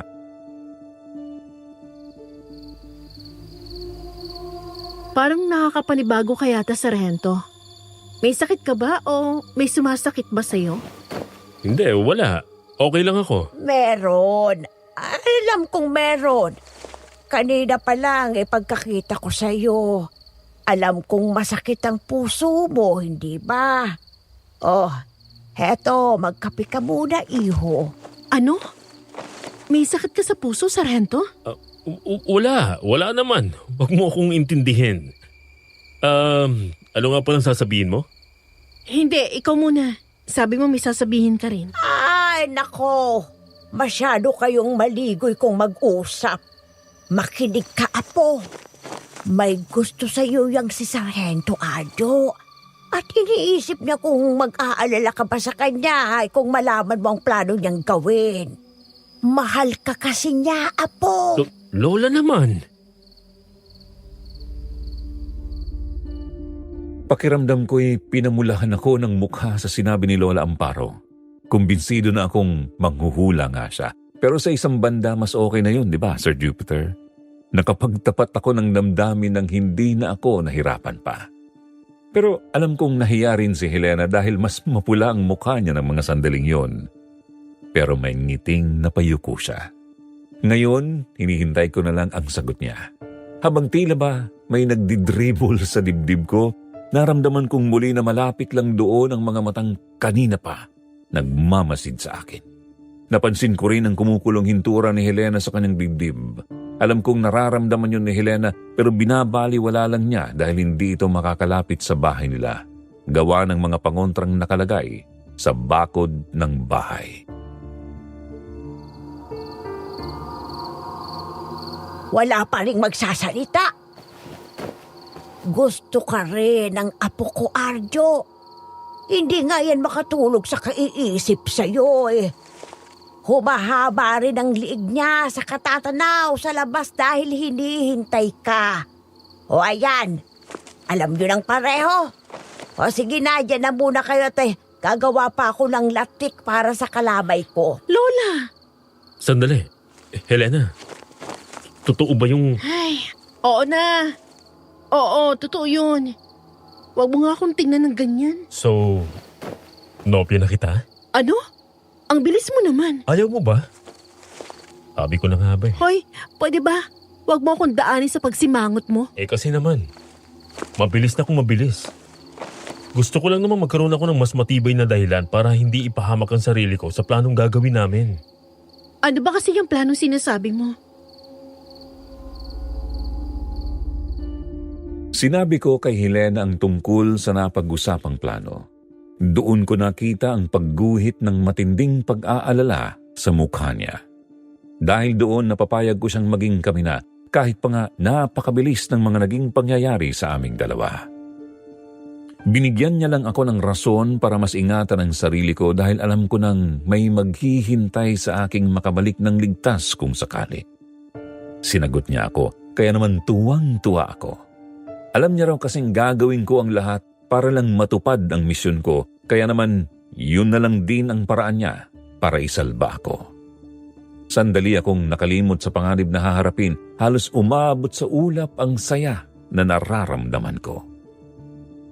Speaker 7: Parang nakakapanibago ka yata, Sargento. May sakit ka ba o may sumasakit ba sa'yo?
Speaker 2: Hindi, wala. Okay lang ako.
Speaker 6: Meron. Alam kong meron. Kanina pa lang pagkakita ko sa'yo. Alam kong masakit ang puso mo, hindi ba? Oh, heto, magkape ka muna, iho.
Speaker 7: Ano? May sakit ka sa puso, Sargento?
Speaker 2: Wala. Wala naman. Huwag mo akong intindihin. Ano nga palang sasabihin mo?
Speaker 7: Hindi, ikaw muna. Sabi mo may sasabihin ka rin.
Speaker 6: Ay, nako. Masyado kayong maligoy kung mag-usap. Makinig ka, apo. May gusto sa'yo yang si Sargento Aldo. At iniisip niya kung mag-aalala ka ba sa kanya kung malaman mo ang plano niyang gawin. Mahal ka kasi niya, apo.
Speaker 2: Lola naman.
Speaker 5: Pakiramdam ko'y pinamulahan ako ng mukha sa sinabi ni Lola Amparo. Kumbinsido na akong manghuhula nga siya. Pero sa isang banda, mas okay na yun, di ba, Sir Jupiter? Nakapagtapat ako ng damdamin nang hindi na ako nahirapan pa. Pero alam kong nahiya rin si Helena dahil mas mapula ang mukha niya ng mga sandaling yon. Pero may ngiting napayuko siya. Ngayon, hinihintay ko na lang ang sagot niya. Habang tila ba may nagdidribble sa dibdib ko, naramdaman kong muli na malapit lang doon ang mga matang kanina pa nagmamasid sa akin. Napansin ko rin ang kumukulong hintura ni Helena sa kanyang dibdib. Alam kong nararamdaman yun ni Helena pero binabaliwala lang niya dahil hindi ito makakalapit sa bahay nila. Gawa ng mga pangontrang nakalagay sa bakod ng bahay.
Speaker 6: Wala pa rin magsasalita. Gusto ka rin ng apo ko, Arjo. Hindi nga yan makatulog sa kaiisip sa'yo Humahaba rin ang liig niya sa katatanaw sa labas dahil hinihintay ka. O ayan, alam nyo ng pareho. O sige na, dyan na muna kayo gagawa pa ako ng latik para sa kalamay ko.
Speaker 7: Lola!
Speaker 2: Sandali. Helena, totoo ba yung...
Speaker 7: Ay, Oo na. Oo, totoo yun. Huwag mo nga akong tingnan ng ganyan.
Speaker 2: So, nopya na kita?
Speaker 7: Ano? Ang bilis mo naman.
Speaker 2: Ayaw mo ba? Sabi ko na nga ba eh.
Speaker 7: Hoy, pwede ba? Huwag mo akong daanin sa pagsimangot mo.
Speaker 2: Eh kasi naman, mabilis na kung mabilis. Gusto ko lang naman magkaroon ako ng mas matibay na dahilan para hindi ipahamak ang sarili ko sa planong gagawin namin.
Speaker 7: Ano ba kasi yung planong sinasabi mo?
Speaker 5: Sinabi ko kay Helena ang tungkol sa napag-usapang plano. Doon ko nakita ang pagguhit ng matinding pag-aalala sa mukha niya. Dahil doon napapayag ko siyang maging kami na kahit pa nga napakabilis ng mga naging pangyayari sa aming dalawa. Binigyan niya lang ako ng rason para mas ingatan ang sarili ko dahil alam ko nang may maghihintay sa aking makabalik ng ligtas kung sakali. Sinagot niya ako, kaya naman tuwang-tuwa ako. Alam niya raw kasing gagawin ko ang lahat para lang matupad ang misyon ko, kaya naman yun na lang din ang paraan niya para isalba ako. Sandali akong nakalimot sa panganib na haharapin, halos umabot sa ulap ang saya na nararamdaman ko.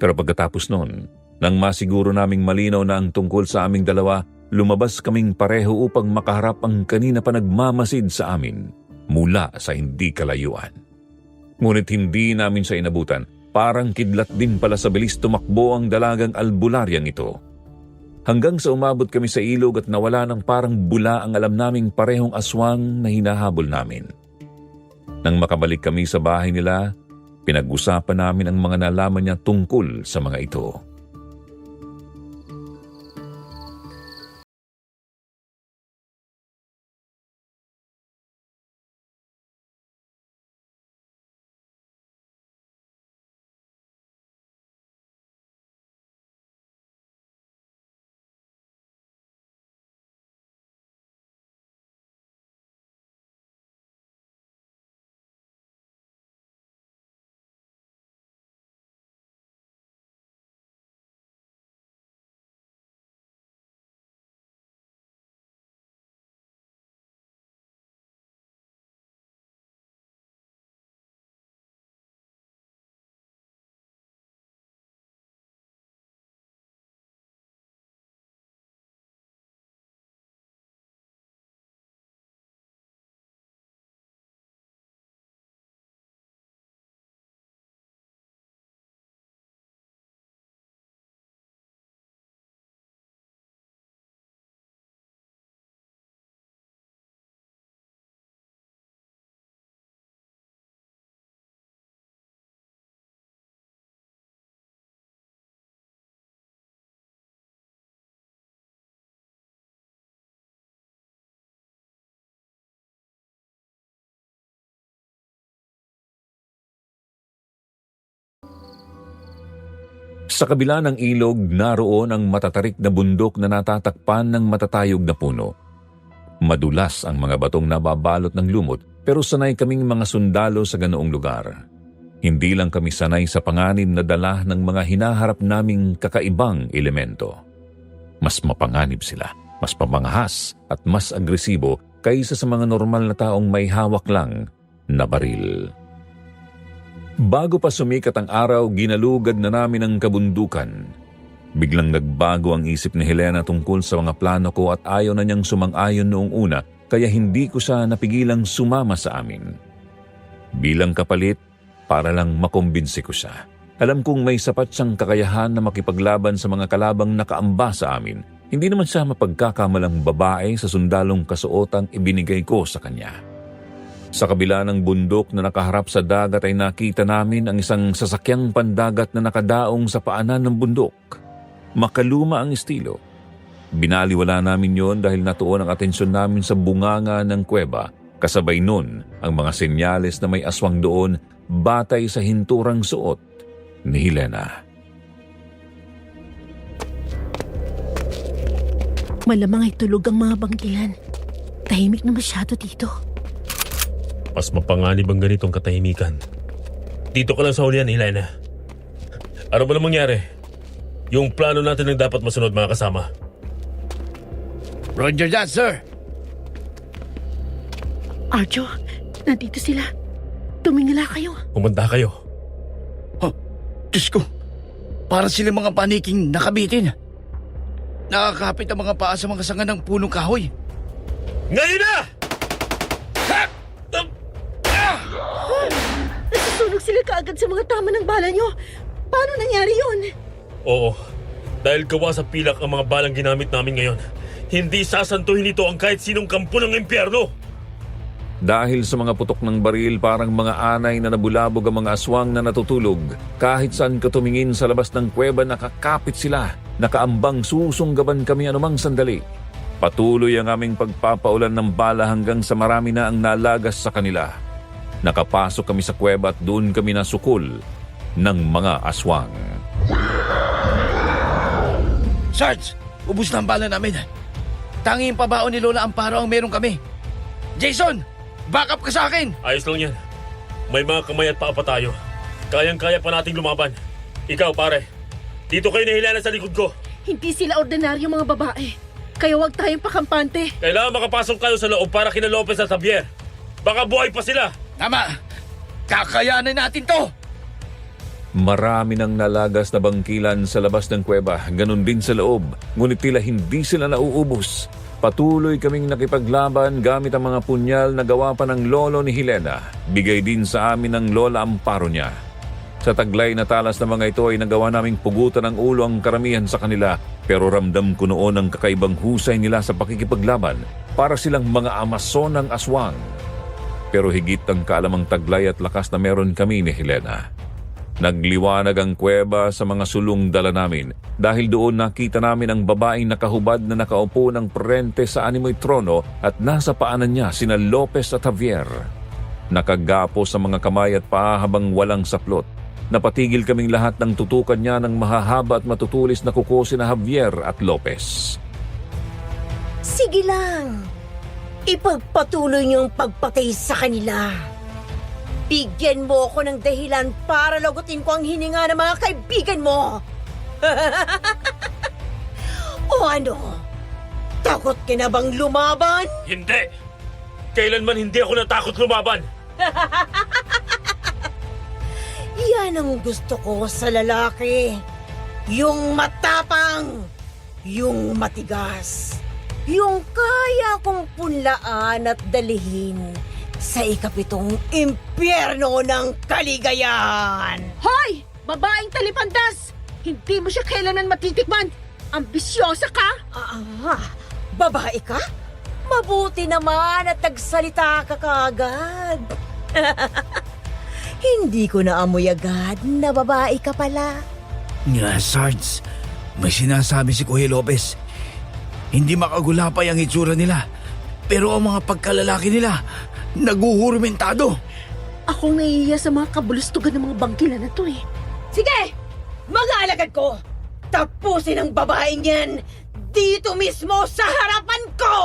Speaker 5: Pero pagkatapos noon, nang masiguro naming malinaw na ang tungkol sa aming dalawa, lumabas kaming pareho upang makaharap ang kanina pa nagmamasid sa amin mula sa hindi kalayuan. Ngunit hindi namin siya inabutan, parang kidlat din pala sa bilis tumakbo ang dalagang albularyang ito. Hanggang sa umabot kami sa ilog at nawala ng parang bula ang alam naming parehong aswang na hinahabol namin. Nang makabalik kami sa bahay nila, pinag-usapan namin ang mga nalaman niya tungkol sa mga ito. Sa kabila ng ilog, naroon ang matatarik na bundok na natatakpan ng matatayog na puno. Madulas ang mga batong nababalot ng lumot, pero sanay kaming mga sundalo sa ganoong lugar. Hindi lang kami sanay sa panganib na dala ng mga hinaharap naming kakaibang elemento. Mas mapanganib sila, mas pamangahas at mas agresibo kaysa sa mga normal na taong may hawak lang na baril. Bago pa sumikat ang araw, ginalugad na namin ang kabundukan. Biglang nagbago ang isip ni Helena tungkol sa mga plano ko at ayaw na niyang sumang-ayon noong una, kaya hindi ko siya napigilang sumama sa amin. Bilang kapalit, para lang makumbinsi ko siya. Alam kong may sapat siyang kakayahan na makipaglaban sa mga kalabang nakaamba sa amin. Hindi naman siya mapagkakamalang babae sa sundalong kasuotang ibinigay ko sa kanya. Sa kabila ng bundok na nakaharap sa dagat ay nakita namin ang isang sasakyang pandagat na nakadaong sa paanan ng bundok. Makaluma ang estilo. Binaliwala namin yon dahil natuon ang atensyon namin sa bunganga ng kuweba. Kasabay nun ang mga senyales na may aswang doon batay sa hinturang suot ni Helena.
Speaker 7: Malamang ay tulog ang mga bangkilan. Tahimik na masyado dito.
Speaker 2: Mas mapanganib ang ganitong katahimikan. Dito ka lang sa hulihan, Helena. Ano ba na mangyari? Yung plano natin ang dapat masunod, mga kasama.
Speaker 3: Roger that, sir.
Speaker 7: Arjo, nandito sila. Tumingala kayo.
Speaker 2: Humanda kayo.
Speaker 4: Diyos ko, para sila mga paniking nakabitin. Nakakapit ang mga paa sa mga sanga ng punong kahoy.
Speaker 2: Ngayon na!
Speaker 7: Nasusunog sila kaagad sa mga tama ng bala nyo. Paano nangyari yun?
Speaker 2: Oo. Dahil gawa sa pilak ang mga balang ginamit namin ngayon. Hindi sasantuhin ito ang kahit sinong kampo ng impyerno.
Speaker 5: Dahil sa mga putok ng baril, parang mga anay na nabulabog ang mga aswang na natutulog. Kahit saan ka tumingin sa labas ng kuweba, nakakapit sila. Nakaambang susunggaban kami anumang sandali. Patuloy ang aming pagpapaulan ng bala hanggang sa marami na ang nalagas sa kanila. Nakapasok kami sa kuweba at doon kami nasukol ng mga aswang.
Speaker 4: Sarge, ubus na ang bala namin. Tanging pabaon ni Lola Amparo ang meron kami. Jason, backup ka sa akin!
Speaker 2: Ayos lang yan. May mga kamay at paa pa tayo. Kayang-kaya pa nating lumaban. Ikaw, pare. Dito kayo nahilala sa likod ko.
Speaker 7: Hindi sila ordinaryo mga babae. Kaya huwag tayong pakampante.
Speaker 2: Kailangan makapasok kayo sa loob para kina Lopez at Javier. Baka buhay pa sila.
Speaker 4: Tama! Kakayanan natin to!
Speaker 5: Marami nang nalagas na bangkilan sa labas ng kuweba, ganun din sa loob, ngunit tila hindi sila nauubos. Patuloy kaming nakipaglaban gamit ang mga punyal na gawa pa ng lolo ni Helena, bigay din sa amin ng lola Amparo niya. Sa taglay na talas na mga ito ay nagawa naming pugutan ng ulo ang karamihan sa kanila, pero ramdam ko noon ang kakaibang husay nila sa pakikipaglaban, para silang mga amason ng aswang. Pero higit ang kaalamang taglay at lakas na meron kami ni Helena. Nagliwanag ang kuweba sa mga sulong dala namin dahil doon nakita namin ang babaeng nakahubad na nakaupo ng prente sa animoy trono at nasa paanan niya sina Lopez at Javier. Nakagapo sa mga kamay at paa habang walang saplot. Napatigil kaming lahat ng tutukan niya ng mahahaba at matutulis na kuko sina Javier at Lopez.
Speaker 6: Sige lang. Ipagpatuloy niyong pagpatay sa kanila. Bigyan mo ako ng dahilan para lagutin ko ang hininga ng mga kaibigan mo. O ano? Takot ka na bang lumaban?
Speaker 2: Hindi! Kailanman hindi ako natakot lumaban!
Speaker 6: Yan ang gusto ko sa lalaki. Yung matapang. Yung matigas. Yung kaya kong punlaan at dalihin sa ikapitong impyerno ng kaligayahan.
Speaker 7: Hoy! Babaeng talipandas! Hindi mo siya kailanman matitikman! Ambisyosa ka!
Speaker 6: Babae ka? Mabuti naman at nagsalita ka kaagad. Hindi ko naamoy agad na babae ka pala.
Speaker 4: Sarge, may sinasabi si Kuya Lopez. Hindi makagulapay ang itsura nila. Pero ang mga pagkalalaki nila, naguhurmentado.
Speaker 7: Akong naiiya sa mga kabulustugan ng mga bangkila na to eh.
Speaker 6: Sige! Mga alagad ko! Tapusin ang babaeng yan dito mismo sa harapan ko!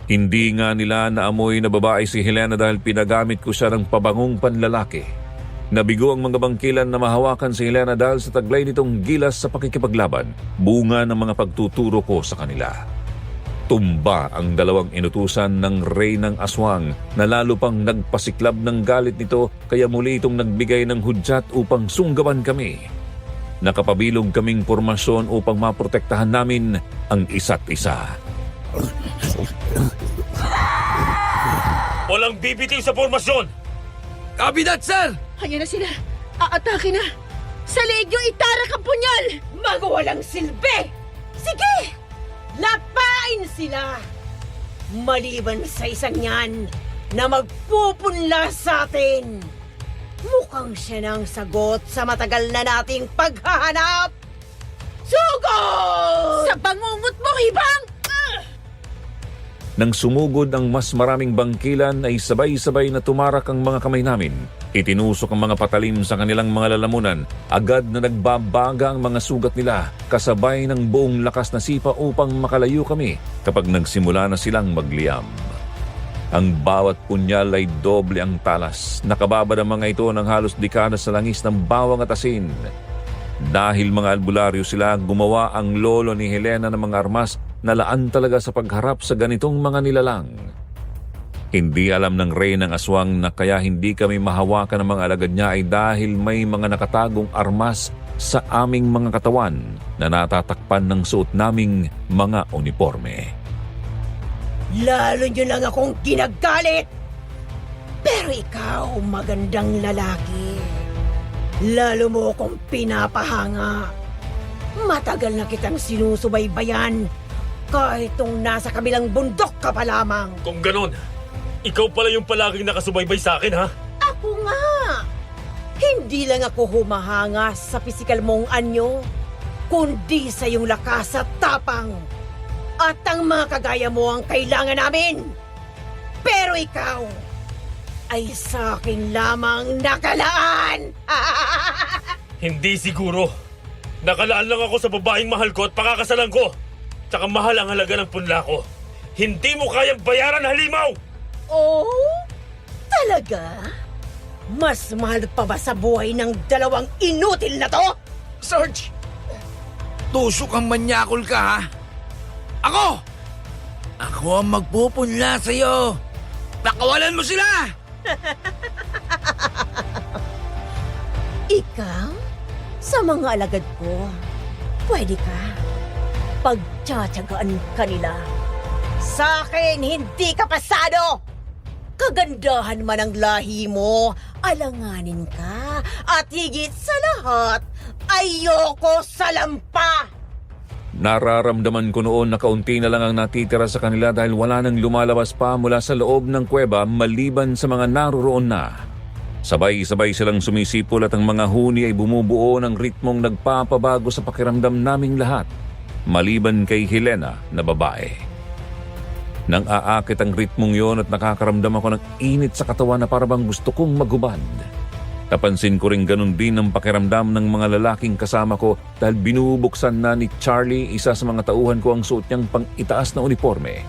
Speaker 5: Hindi nga nila naamoy na babae si Helena dahil pinagamit ko siya ng pabangong panlalaki. Nabigo ang mga bangkilan na mahawakan si Helena dahil sa taglay nitong gilas sa pakikipaglaban, bunga ng mga pagtuturo ko sa kanila. Tumba ang dalawang inutusan ng Rey ng Aswang na lalo pang nagpasiklab ng galit nito kaya muli itong nagbigay ng hudyat upang sunggaban kami. Nakapabilog kaming pormasyon upang maprotektahan namin ang isa't isa.
Speaker 2: Walang bibitiw sa formasyon!
Speaker 4: Kabinet, sir!
Speaker 7: Ayan na sila! Aatake na! Sa leeg yung itarak ang punyal!
Speaker 6: Mga walang silbi! Sige! Lapain sila! Maliban sa isang yan na magpupunla sa atin. Mukhang siya na ang sagot sa matagal na nating paghahanap. Sugod!
Speaker 7: Sa bangungot mo, hibang!
Speaker 5: Nang sumugod ang mas maraming bangkilan ay sabay-sabay na tumarak ang mga kamay namin. Itinusok ang mga patalim sa kanilang mga lalamunan. Agad na nagbabaga ang mga sugat nila, kasabay ng buong lakas na sipa upang makalayo kami kapag nagsimula na silang magliyam. Ang bawat punyal ay doble ang talas. Nakababad ang mga ito ng halos dekada sa langis ng bawang at asin. Dahil mga albularyo sila, gumawa ang lolo ni Helena ng mga armas na laan talaga sa pagharap sa ganitong mga nilalang. Hindi alam ng rey ng aswang na kaya hindi kami mahawakan ng mga alagad niya ay dahil may mga nakatagong armas sa aming mga katawan na natatakpan ng suot naming mga uniforme.
Speaker 6: Lalo nyo lang akong ginagalit. Pero ikaw, magandang lalaki. Lalo mo akong pinapahanga. Matagal na kitang sinusubaybayan. Kahit nung nasa kabilang bundok ka pa lamang.
Speaker 2: Kung ganon, ikaw pala yung palaging nakasubaybay sa akin, ha?
Speaker 6: Ako nga. Hindi lang ako humahanga sa pisikal mong anyo, kundi sa iyong lakas at tapang. At ang mga kagaya mo ang kailangan namin. Pero ikaw ay sa akin lamang nakalaan.
Speaker 2: Hindi siguro. Nakalaan lang ako sa babaeng mahal ko at pakakasalan ko. Tsaka mahal ang halaga ng punla ko. Hindi mo kayang bayaran, halimaw!
Speaker 6: Oh? Talaga? Mas mahal pa ba sa buhay ng dalawang inutil na to?
Speaker 1: Sarge! Tusok ang manyakol ka, ha? Ako! Ako ang magpupunla sa'yo! Pakawalan mo sila!
Speaker 6: Ikaw? Sa mga alagad ko, pwede ka. Pagtsatsagaan ka nila. Sa akin, hindi ka pasado! Kagandahan man ang lahi mo, alanganin ka. At higit sa lahat, ayoko sa lampa!
Speaker 5: Nararamdaman ko noon na kaunti na lang ang natitira sa kanila dahil wala nang lumalabas pa mula sa loob ng kuweba maliban sa mga naroroon na. Sabay-sabay silang sumisipol at ang mga huni ay bumubuo ng ritmong nagpapabago sa pakiramdam naming lahat, maliban kay Helena na babae. Nang aakit ang ritmong yon at nakakaramdam ako ng init sa katawan na parabang gusto kong maghubad. Napansin ko rin ganun din ang pakiramdam ng mga lalaking kasama ko dahil binubuksan na ni Charlie, isa sa mga tauhan ko, ang suot niyang pang-itaas na uniforme.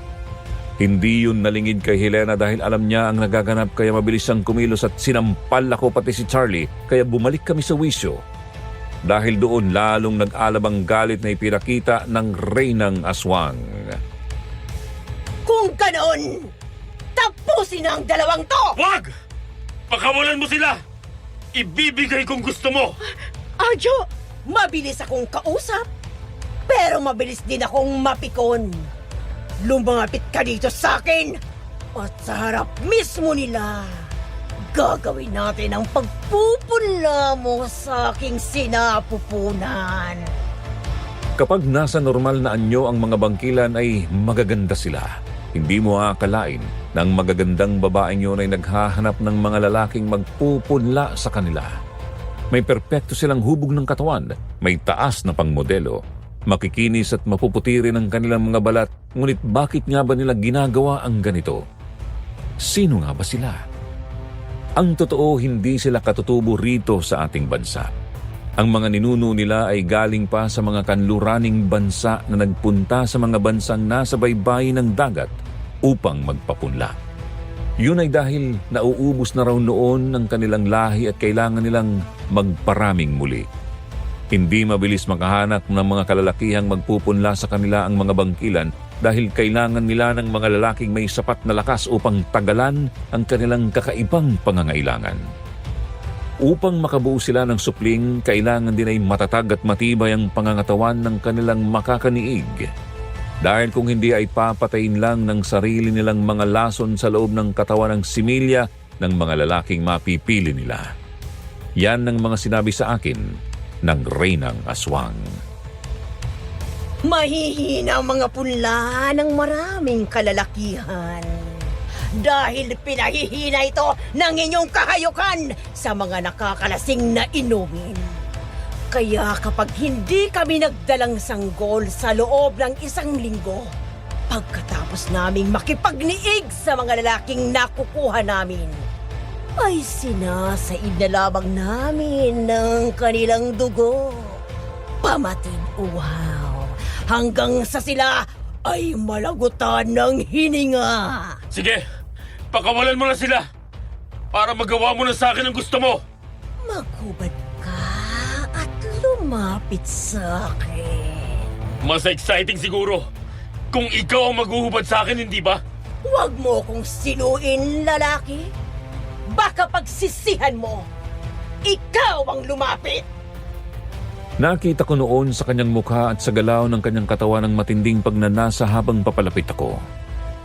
Speaker 5: Hindi yun nalingid kay Helena dahil alam niya ang nagaganap kaya mabilis siyang kumilos at sinampal ako pati si Charlie kaya bumalik kami sa wisyo. Dahil doon lalong nag-alab ang galit na ipinakita ng Reynang Aswang.
Speaker 6: Kung ganon, tapusin na ang dalawang to!
Speaker 2: Wag! Pakawalan mo sila! Ibibigay kung gusto mo!
Speaker 6: Arjo, mabilis akong kausap, pero mabilis din akong mapikon. Lumapit ka dito sa akin at sa harap mismo nila. Gagawin natin ang pagpupunla mo sa aking sinapupunan.
Speaker 5: Kapag nasa normal na anyo ang mga bangkilan ay magaganda sila. Hindi mo aakalain na ang magagandang babaeng yun ay naghahanap ng mga lalaking magpupunla sa kanila. May perpekto silang hubog ng katawan, may taas na pangmodelo, makikinis at mapuputi rin ang kanilang mga balat, ngunit bakit nga ba nila ginagawa ang ganito? Sino nga ba sila? Ang totoo, hindi sila katutubo rito sa ating bansa. Ang mga ninuno nila ay galing pa sa mga kanluraning bansa na nagpunta sa mga bansang nasa baybayin ng dagat upang magpapunla. Yun ay dahil nauubos na raw noon ng kanilang lahi at kailangan nilang magparaming muli. Hindi mabilis makahanap ng mga kalalakihang magpupunla sa kanila ang mga bangkilan dahil kailangan nila ng mga lalaking may sapat na lakas upang tagalan ang kanilang kakaibang pangangailangan. Upang makabuo sila ng supling, kailangan din ay matatag at matibay ang pangangatawan ng kanilang makakaniig. Dahil kung hindi ay papatayin lang ng sarili nilang mga lason sa loob ng katawan ng similya ng mga lalaking mapipili nila. Yan ang mga sinabi sa akin ng Reynang Aswang.
Speaker 6: Mahihina ang mga punla ng maraming kalalakihan. Dahil pinahihina ito ng inyong kahayukan sa mga nakakalasing na inumin. Kaya kapag hindi kami nagdalang sanggol sa loob ng 1 linggo, pagkatapos naming makipagniig sa mga lalaking nakukuha namin, ay sinasaid na lamang namin ng kanilang dugo. Pamatid uhaw hanggang sa sila ay malagutan ng hininga.
Speaker 2: Sige, pakawalan mo na sila para magawa mo na sa akin ang gusto mo.
Speaker 6: Maghubad ka at lumapit sa akin.
Speaker 2: Mas exciting siguro kung ikaw ang maghuhubad sa akin, hindi ba?
Speaker 6: Huwag mo kong sinuin, lalaki. Baka pagsisihan mo, ikaw ang lumapit.
Speaker 5: Nakita ko noon sa kanyang mukha at sa galaw ng kanyang katawan ang matinding pagnanasa habang papalapit ako.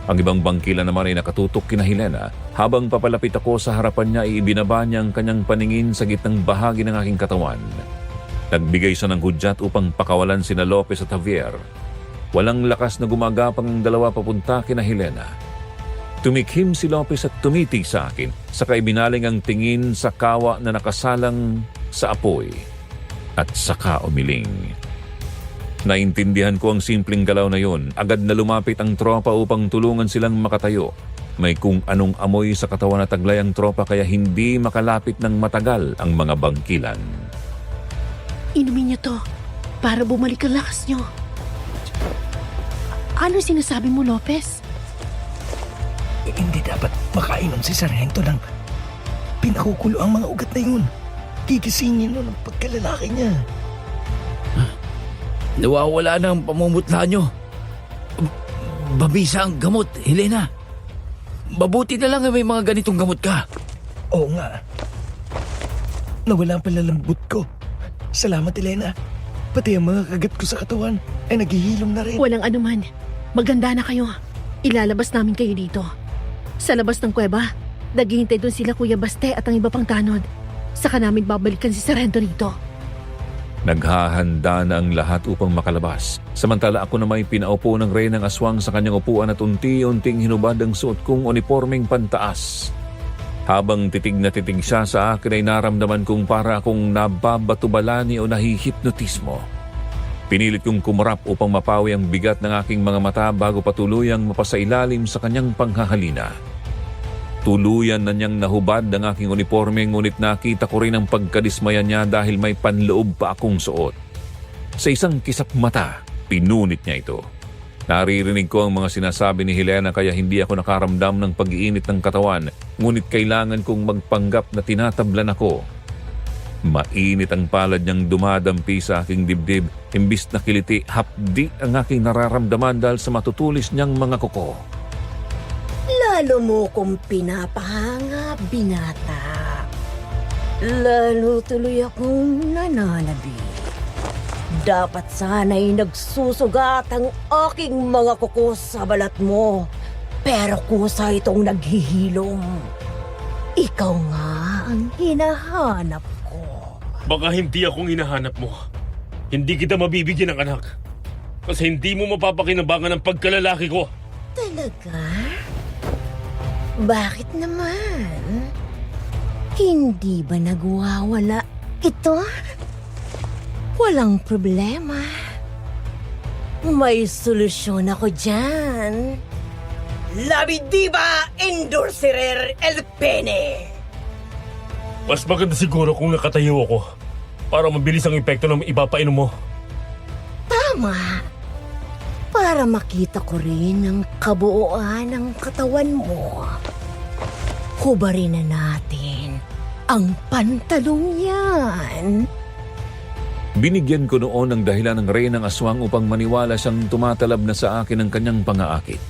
Speaker 5: Ang ibang bangkila naman ay nakatutok kina Helena. Habang papalapit ako sa harapan niya ay ibinaba niya ang kanyang paningin sa gitnang bahagi ng aking katawan. Nagbigay siya ng hudyat upang pakawalan sina Lopez at Javier. Walang lakas na gumagapang ang dalawa papunta kina Helena. Tumikhim si Lopez at tumitig sa akin, saka ibinaling ang tingin sa kawa na nakasalang sa apoy. At saka umiling. Naintindihan ko ang simpleng galaw na yon. Agad na lumapit ang tropa upang tulungan silang makatayo. May kung anong amoy sa katawan at taglay ang tropa kaya hindi makalapit ng matagal ang mga bangkilan.
Speaker 7: Inumin niyo to para bumalik ang lakas niyo. Ano sinasabi mo, Lopez?
Speaker 4: Hindi dapat makainom si Sargento ng pinakukulo ang mga ugat na yun. Gigisingin nun ang pagkalalaki niya.
Speaker 1: Nawawala na ang pamumutla nyo. Babisa ang gamot, Helena. Mabuti na lang na may mga ganitong gamot ka.
Speaker 4: Oo nga. Nawala ang palalambot ko. Salamat, Elena. Pati ang mga kagat ko sa katawan ay naghihilom na rin.
Speaker 7: Walang anuman. Maganda na kayo. Ilalabas namin kayo dito. Sa labas ng kuweba, naghihintay doon sila Kuya Baste at ang iba pang tanod. Saka namin babalikan si Sargento rito.
Speaker 5: Naghahanda na ang lahat upang makalabas. Samantala ako na may pinaupo ng reynang aswang sa kanyang upuan at unti-unting hinubad ang suot kong uniformeng pantaas. Habang titig na titig siya sa akin ay naramdaman kong para akong nababatubalani o nahihipnotismo. Pinilit kong kumarap upang mapawi ang bigat ng aking mga mata bago patuluyang mapasailalim sa kanyang panghahalina. Tuluyan na niyang nahubad ang aking uniforme ngunit nakita ko rin ang pagkadismaya niya dahil may panloob pa akong suot. Sa isang kisap mata, pinunit niya ito. Naririnig ko ang mga sinasabi ni Helena kaya hindi ako nakaramdam ng pag-iinit ng katawan ngunit kailangan kong magpanggap na tinatablan ako. Mainit ang palad niyang dumadampi sa aking dibdib imbis na kiliti hapdi ang aking nararamdaman dahil sa matutulis niyang mga kuko.
Speaker 6: Lalo mo kong pinapahanga, binata. Lalo tuloy akong nananabi. Dapat sana'y nagsusugat ang aking mga kuko sa balat mo. Pero kusa itong naghihilom. Ikaw nga ang hinahanap ko.
Speaker 2: Baka hindi akong hinahanap mo. Hindi kita mabibigyan ng anak. Kasi hindi mo mapapakinabangan ang pagkalalaki ko.
Speaker 6: Talaga? Bakit naman? Hindi ba nagwawala ito? Walang problema. May solusyon ako dyan. Labidiba endurcerer el pene.
Speaker 2: Mas maganda siguro kung nakatayo ako para mabilis ang epekto ng ipapainom mo.
Speaker 6: Tama. Para makita ko rin ang kabuuan ng katawan mo. Hubarin na natin ang pantalong yan.
Speaker 5: Binigyan ko noon ng dahilan ng reynang aswang upang maniwala siyang tumatalab na sa akin ang kanyang pangaakit.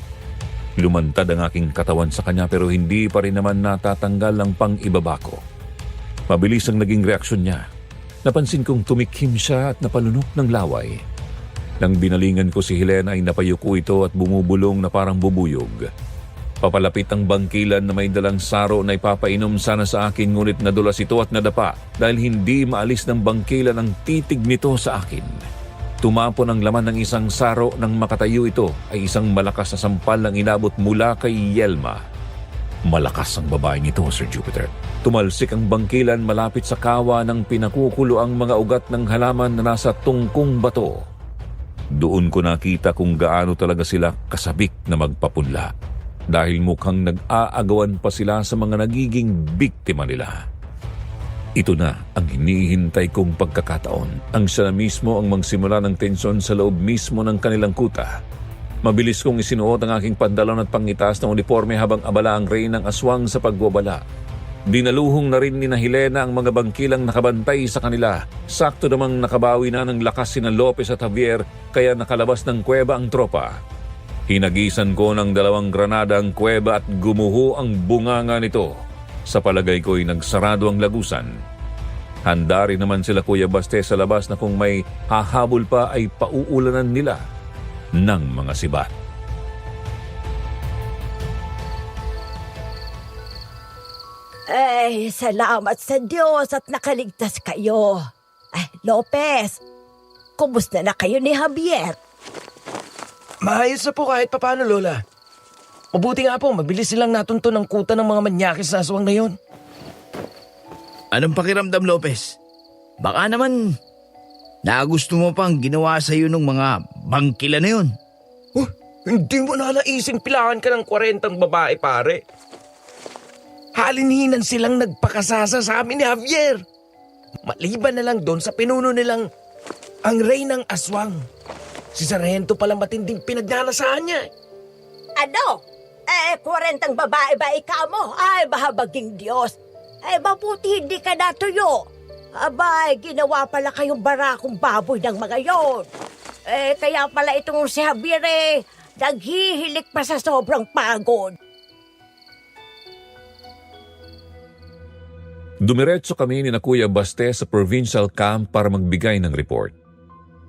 Speaker 5: Lumantad ang aking katawan sa kanya pero hindi pa rin naman natatanggal ang pang-ibaba ko. Mabilis ang naging reaksyon niya. Napansin kong tumikhim siya at napalunok ng laway. Nang binalingan ko si Helena ay napayuko ito at bumubulong na parang bubuyog. Papalapit ang bangkilan na may dalang saro na ipapainom sana sa akin ngunit nadulas ito at nadapa dahil hindi maalis ng bangkilan ang titig nito sa akin. Tumapon ang laman ng isang saro nang makatayo ito ay isang malakas na sampal ang inabot mula kay Yelma. Malakas ang babaeng ito, Sir Jupiter. Tumalsik ang bangkilan malapit sa kawa ng pinakukulo ang mga ugat ng halaman na nasa tungkong bato. Doon ko nakita kung gaano talaga sila kasabik na magpapunla dahil mukhang nag-aagawan pa sila sa mga nagiging biktima nila. Ito na ang hinihintay kong pagkakataon. Ang siya mismo ang magsimula ng tensyon sa loob mismo ng kanilang kuta. Mabilis kong isinuot ang aking pantalon at pangitaas ng uniforme habang abala ang reynang aswang sa pagwabala. Dinaluhong na rin ni Helena ang mga bangkilang nakabantay sa kanila. Sakto namang nakabawi na ng lakas sina Lopez at Javier kaya nakalabas ng kuweba ang tropa. Hinagisan ko ng 2 granada ang kuweba at gumuho ang bunganga nito. Sa palagay ko'y nagsarado ang lagusan. Handa rin naman sila Kuya Baste sa labas na kung may hahabol pa ay pauulanan nila ng mga sibat.
Speaker 6: Ay, salamat sa Diyos at nakaligtas kayo. Lopez, kumusta na kayo ni Javier?
Speaker 8: Maayos na po kahit papano, Lola. Mabuti nga po, mabilis silang natunto ng kuta ng mga manyakis na aswang na yun.
Speaker 1: Anong pakiramdam, Lopez? Baka naman nagusto mo pang ginawa sa'yo ng mga bangkila na yun.
Speaker 8: Hindi mo na naising pilahan ka ng 40 babae, pare. Halinhinan silang nagpakasasa sa amin ni Javier. Maliban na lang doon sa pinuno nilang ang rey ng aswang. Si Sargento palang matinding pinagnanasahan niya.
Speaker 6: Ano? 40 babae ba ikaw mo? Ay, bahabaging Diyos. Mabuti hindi ka natuyo. Abay, ginawa pala kayong barakong baboy ng mga yon. Kaya pala itong si Javier naghihilik pa sa sobrang pagod.
Speaker 5: Dumiretso kami ni na Kuya Baste sa provincial camp para magbigay ng report.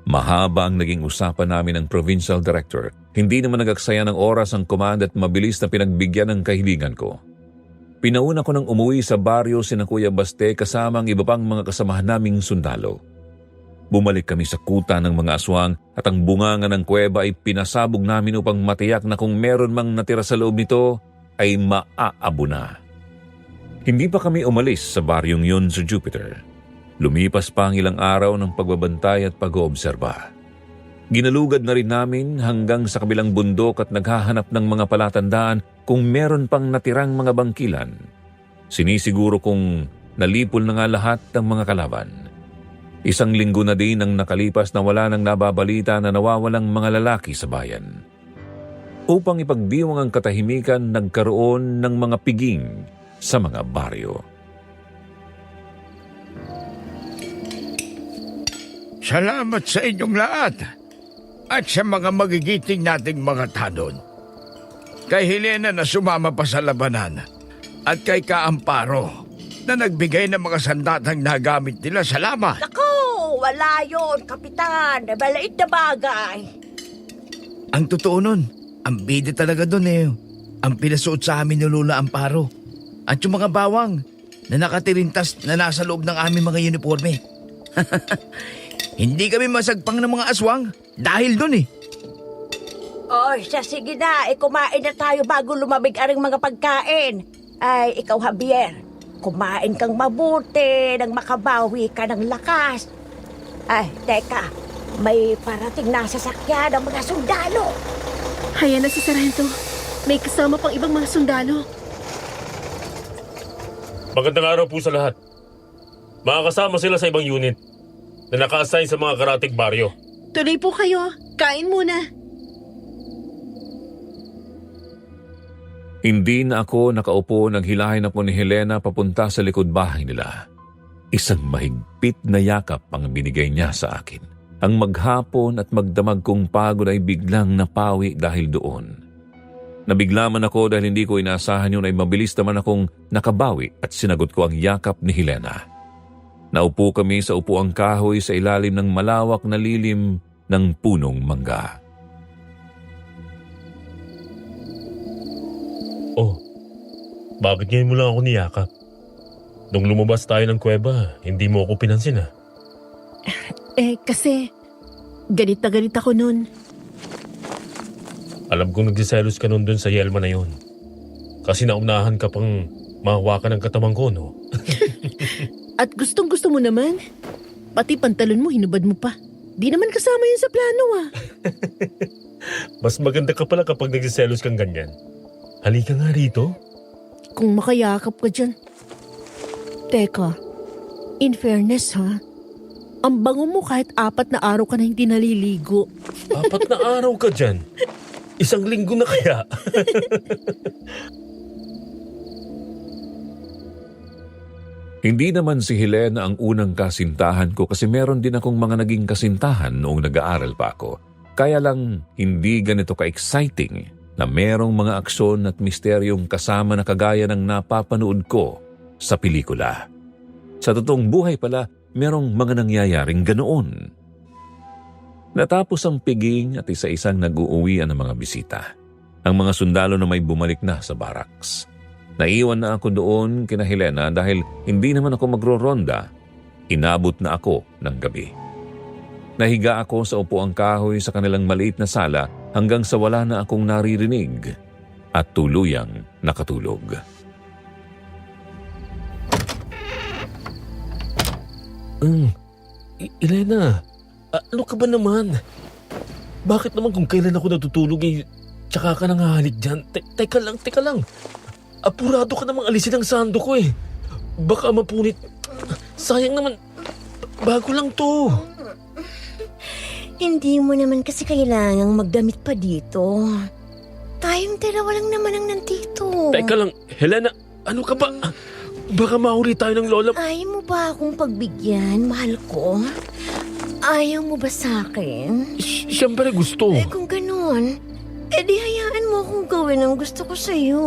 Speaker 5: Mahaba ang naging usapan namin ng provincial director. Hindi naman nagaksaya ng oras ang komanda at mabilis na pinagbigyan ng kahilingan ko. Pinauna ko nang umuwi sa baryo si na Kuya Baste kasama ang iba pang mga kasamahan naming sundalo. Bumalik kami sa kuta ng mga aswang at ang bunganga ng kuweba ay pinasabog namin upang matiyak na kung meron mang natira sa loob nito ay maaabo na. Hindi pa kami umalis sa baryong yun sa Jupiter. Lumipas pa ang ilang araw ng pagbabantay at pag-oobserba. Ginalugad na rin namin hanggang sa kabilang bundok at naghahanap ng mga palatandaan kung meron pang natirang mga bangkilan. Sinisiguro kung nalipol na nga lahat ng mga kalaban. 1 linggo na din ang nakalipas na wala nang nababalita na nawawalang mga lalaki sa bayan. Upang ipagdiwang ang katahimikan, nagkaroon ng mga piging sa mga baryo.
Speaker 3: Salamat sa inyong lahat at sa mga magigiting nating mga tanod. Kay Helena na sumama pa sa labanan at kay Kaamparo na nagbigay ng mga sandatang nagamit nila. Salamat!
Speaker 6: Naku, wala yon, Kapitan. Maliit na bagay.
Speaker 1: Ang totoo nun, ang bida talaga dun ang pinasuot sa amin ni Lola Amparo. At yung mga bawang na nakatirintas na nasa loob ng aming mga uniforme. Hindi kami masagpang ng mga aswang dahil dun
Speaker 6: Sige na, kumain na tayo bago lumamig ang mga pagkain. Ay, ikaw Javier, kumain kang mabuti nang makabawi ka ng lakas. Ay, teka, may parating na sasakyan ng mga sundalo.
Speaker 7: Haya na si Sargento. May kasama pang ibang mga sundalo.
Speaker 2: Magandang araw po sa lahat. Makakasama sila sa ibang unit na naka-assign sa mga karatig baryo.
Speaker 7: Tuloy po kayo. Kain muna.
Speaker 5: Hindi na ako nakaupo, naghilahin ako ni Helena papunta sa likod bahay nila. Isang mahigpit na yakap ang binigay niya sa akin. Ang maghapon at magdamag kong pagod ay biglang napawi dahil doon. Nabigla man ako dahil hindi ko inaasahan yun ay mabilis naman akong nakabawi at sinagot ko ang yakap ni Helena. Naupo kami sa upuang kahoy sa ilalim ng malawak na lilim ng punong mangga.
Speaker 2: Oh, bakit ngayon mo lang ako niyakap? Nung lumabas tayo ng kuweba, hindi mo ako pinansin
Speaker 7: Kasi galit na galit ako nun.
Speaker 2: Alam kong nagsiselos ka nun dun sa yelma na yon. Kasi naunahan ka pang mahawakan ng katawan ko, no?
Speaker 7: At gustong gusto mo naman. Pati pantalon mo, hinubad mo pa. Di naman kasama yun sa plano
Speaker 2: Mas maganda ka pala kapag nagsiselos kang ganyan. Halika nga rito.
Speaker 7: Kung makayakap ka dyan. Teka, in fairness ang bango mo kahit 4 na araw ka na hindi naliligo.
Speaker 2: 4 na araw ka dyan. 1 linggo na kaya.
Speaker 5: Hindi naman si Helena ang unang kasintahan ko kasi meron din akong mga naging kasintahan noong nag-aaral pa ako. Kaya lang hindi ganito ka-exciting na merong mga aksyon at misteryong kasama na kagaya ng napapanood ko sa pelikula. Sa totoong buhay pala, merong mga nangyayaring ganoon. Natapos ang piging at isa-isang nag-uuwian ng mga bisita. Ang mga sundalo na may bumalik na sa barracks. Naiwan na ako doon kina Helena dahil hindi naman ako magro-ronda. Inabot na ako ng gabi. Nahiga ako sa upuang kahoy sa kanilang maliit na sala hanggang sa wala na akong naririnig at tuluyang nakatulog.
Speaker 2: Elena, ano ka ba naman? Bakit naman kung kailan ako natutulog tsaka ka nangahalik dyan? Teka lang. Apurado ka namang alisin ang sando ko eh. Baka mapunit. Sayang naman. Bago lang to.
Speaker 6: Hindi mo naman kasi kailangang magdamit pa dito. Tayong dalawa lang naman ang nandito.
Speaker 2: Teka lang, Helena, ano ka ba? Baka mahuli tayo ng lola.
Speaker 6: Ayaw mo ba akong pagbigyan, mahal ko? Ayaw mo ba sa akin?
Speaker 2: Siyempre gusto.
Speaker 6: Kung ganun, di hayaan mo akong gawin ang gusto ko sa'yo.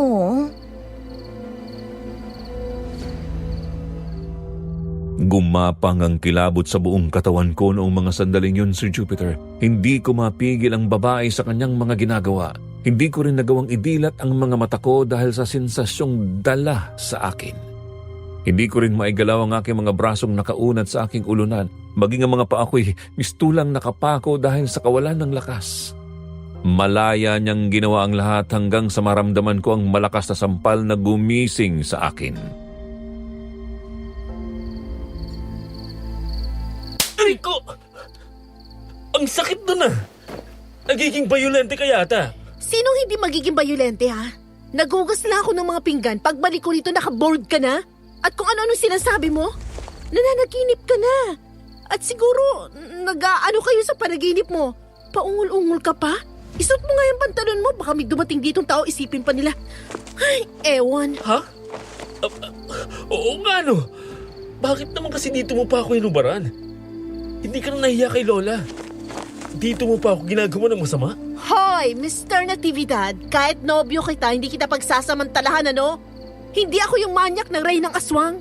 Speaker 5: Gumapang ang kilabot sa buong katawan ko noong mga sandaling yun, Sir Jupiter. Hindi ko mapigil ang babae sa kanyang mga ginagawa. Hindi ko rin nagawang idilat ang mga mata ko dahil sa sensasyong dala sa akin. Hindi ko rin maigalaw ang aking mga brasong nakaunat sa aking ulunan, maging ang mga paa ko'y mistulang nakapako dahil sa kawalan ng lakas. Malaya niyang ginawa ang lahat hanggang sa maramdaman ko ang malakas na sampal na gumising sa akin.
Speaker 2: Ay ko! Ang sakit na na! Nagiging bayolente ka yata.
Speaker 7: Sinong hindi magiging bayolente, ha? Nagugas na ako ng mga pinggan. Pagbalik ko rito, naka-board ka na? At kung ano-ano sinasabi mo, nananaginip ka na. At siguro, nag-aano kayo sa panaginip mo. Paungol-ungol ka pa? Isuot mo nga yung pantalon mo. Baka may dumating ditong tao, isipin pa nila. Ay, ewan.
Speaker 2: Ha? Oo nga no. Bakit naman kasi dito mo pa ako inubaran? Hindi ka na nahiya kay Lola. Dito mo pa ako ginagawa ng masama?
Speaker 7: Hoy, Mr. Natividad, kahit nobyo kita, hindi kita pagsasamantalahan, ano? Hindi ako yung manyak ng Rey ng Aswang.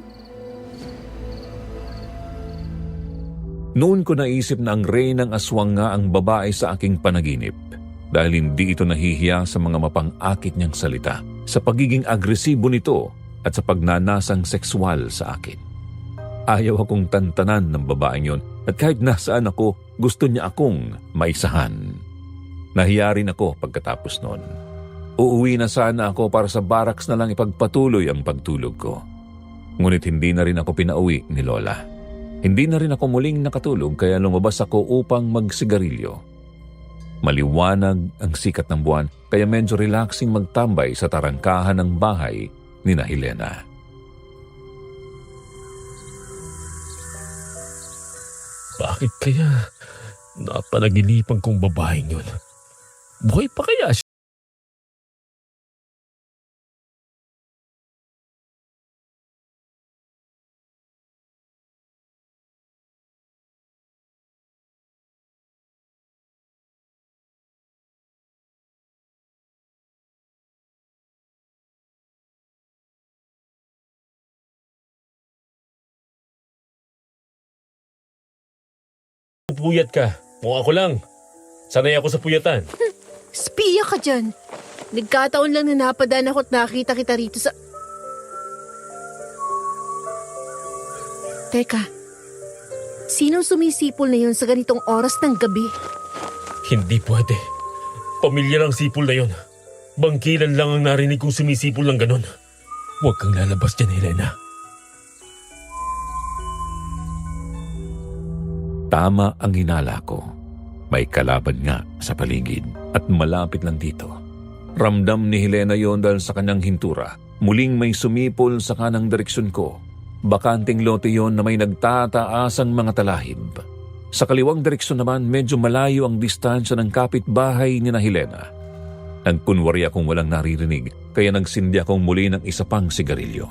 Speaker 5: Noon ko naisip na ang Rey ng Aswang nga ang babae sa aking panaginip dahil hindi ito nahihiya sa mga mapang-akit niyang salita, sa pagiging agresibo nito at sa pagnanasang sexual sa akin. Ayaw akong tantanan ng babaeng yon at kahit nasaan ako, gusto niya akong maisahan. Nahiya rin ako pagkatapos noon. Uuwi na sana ako para sa barracks na lang ipagpatuloy ang pagtulog ko. Ngunit hindi na rin ako pinauwi ni Lola. Hindi na rin ako muling nakatulog kaya lumabas ako upang magsigarilyo. Maliwanag ang sikat ng buwan kaya medyo relaxing magtambay sa tarangkahan ng bahay ni na Helena.
Speaker 2: Bakit kaya napanaginipan kong babaeng yun? Buhay pa kaya siya? Puyat ka. Kung ako lang. Sanay ako sa puyatan.
Speaker 7: Spiya ka dyan. Nagkataon lang na napadaan ako at nakita kita rito sa... Teka, sinong sumisipol na yun sa ganitong oras ng gabi?
Speaker 2: Hindi pwede. Pamilya ng sipol na yon. Bangkilan lang ang narinig kong sumisipol ng ganon. Huwag kang lalabas dyan, Helena.
Speaker 5: Tama ang hinala ko. May kalaban nga sa paligid at malapit lang dito. Ramdam ni Helena yon dahil sa kanyang hintura. Muling may sumipol sa kanang direksyon ko. Bakanting lote yon na may nagtataasang mga talahib. Sa kaliwang direksyon naman medyo malayo ang distansya ng kapitbahay ni na Helena. Nagkunwari akong walang naririnig kaya nagsindi akong muli ng isa pang sigarilyo.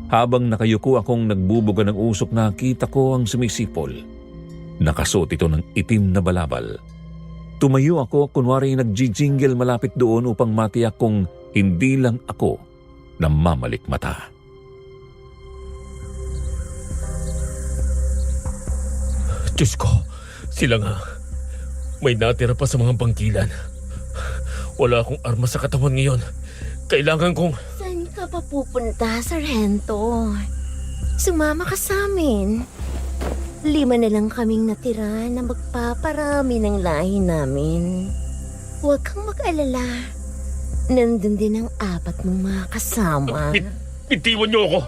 Speaker 5: Habang nakayuko akong nagbubuga ng usok nakita ko ang sumisipol. Nakasuot ito ng itim na balabal. Tumayo ako kunwari nagjijingle malapit doon upang matiyak kung hindi lang ako na mamalikmata.
Speaker 2: Diyos ko, sila nga. May natira pa sa mga bangkilan. Wala akong armas sa katawan ngayon. Kailangan kong...
Speaker 6: Saan ka pa pupunta, Sargento? Sumama ka sa amin. 5 na lang kaming natira na magpaparami ng lahi namin. Huwag kang mag-alala. Nandun din ang 4 mong mga kasama.
Speaker 2: Bitiwan niyo ako!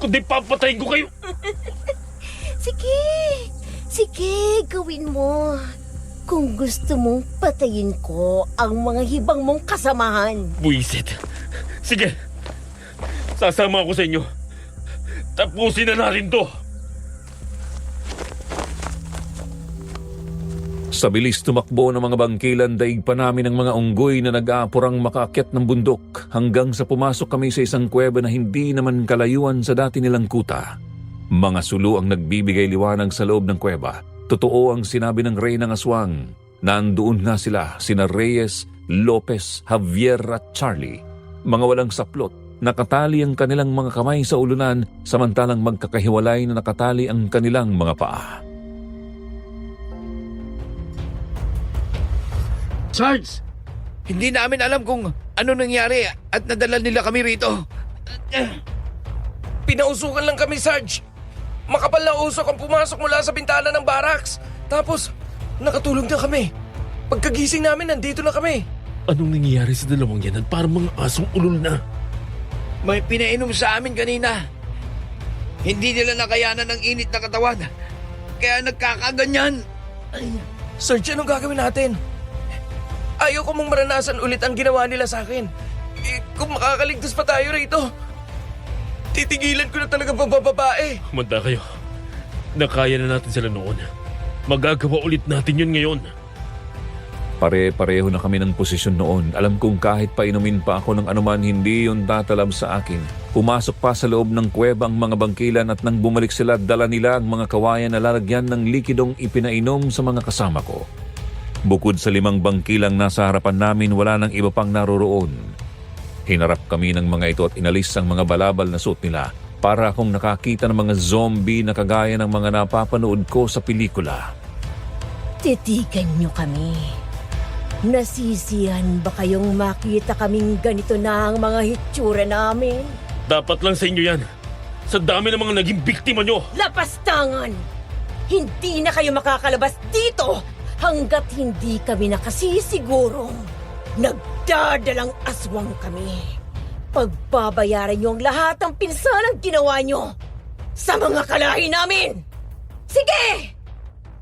Speaker 2: Kundi papatayin ko kayo!
Speaker 6: Sige! Sige, gawin mo. Kung gusto mong patayin ko ang mga hibang mong kasamahan.
Speaker 2: Buisit. Sige. Sasama ako sa inyo. Tapusin na natin to.
Speaker 5: Sa bilis tumakbo ng mga bangkilan, daig pa namin ang mga unggoy na nag-aapurang makaakyat ng bundok hanggang sa pumasok kami sa isang kuweba na hindi naman kalayuan sa dati nilang kuta. Mga sulu ang nagbibigay liwanag sa loob ng kuweba. Totoo ang sinabi ng Rey ng Aswang. Nandoon nga sina Reyes, Lopez, Javier at Charlie. Mga walang saplot, nakatali ang kanilang mga kamay sa ulunan samantalang magkakahiwalay na nakatali ang kanilang mga paa.
Speaker 1: Sarge, hindi namin alam kung ano nangyari at nadala nila kami rito.
Speaker 8: Pinausukan lang kami, Sarge. Makapal na usok ang pumasok mula sa bintana ng barracks. Tapos, nakatulog na kami. Pagkagising namin, nandito na kami.
Speaker 2: Anong nangyayari sa dalawang yan at parang mga asong ulol na?
Speaker 1: May pinainom sa amin kanina. Hindi nila nakayanan ng init na katawan. Kaya nagkakaganyan.
Speaker 8: Sarge, anong gagawin natin? Ayoko mong maranasan ulit ang ginawa nila sa akin. Kung makakaligtas pa tayo rito, titigilan ko na talaga pagbababae.
Speaker 2: Manda kayo. Nakaya na natin sila noon. Magagawa ulit natin yun ngayon.
Speaker 5: Pare-pareho na kami ng posisyon noon. Alam kong kahit painumin pa ako ng anuman, hindi yun tatalab sa akin. Pumasok pa sa loob ng kuweba ang mga bangkilan at nang bumalik sila, dala nila ang mga kawayan na lalagyan ng likidong ipinainom sa mga kasama ko. Bukod sa 5 bangkilang nasa harapan namin, wala nang iba pang naroroon. Hinarap kami ng mga ito at inalis ang mga balabal na suot nila para akong nakakita ng mga zombie na kagaya ng mga napapanood ko sa pelikula.
Speaker 6: Titigan niyo kami. Nasisiyan ba kayong makita kaming ganito na ang mga hitsura namin?
Speaker 2: Dapat lang sa inyo yan. Sa dami ng mga naging biktima nyo.
Speaker 6: Lapastangan! Hindi na kayo makakalabas dito hanggat hindi kami nakasisigurong nagdadalang aswang kami. Pagbabayaran niyo ang lahat ng pinsalang ginawa niyo sa mga kalahi namin! Sige!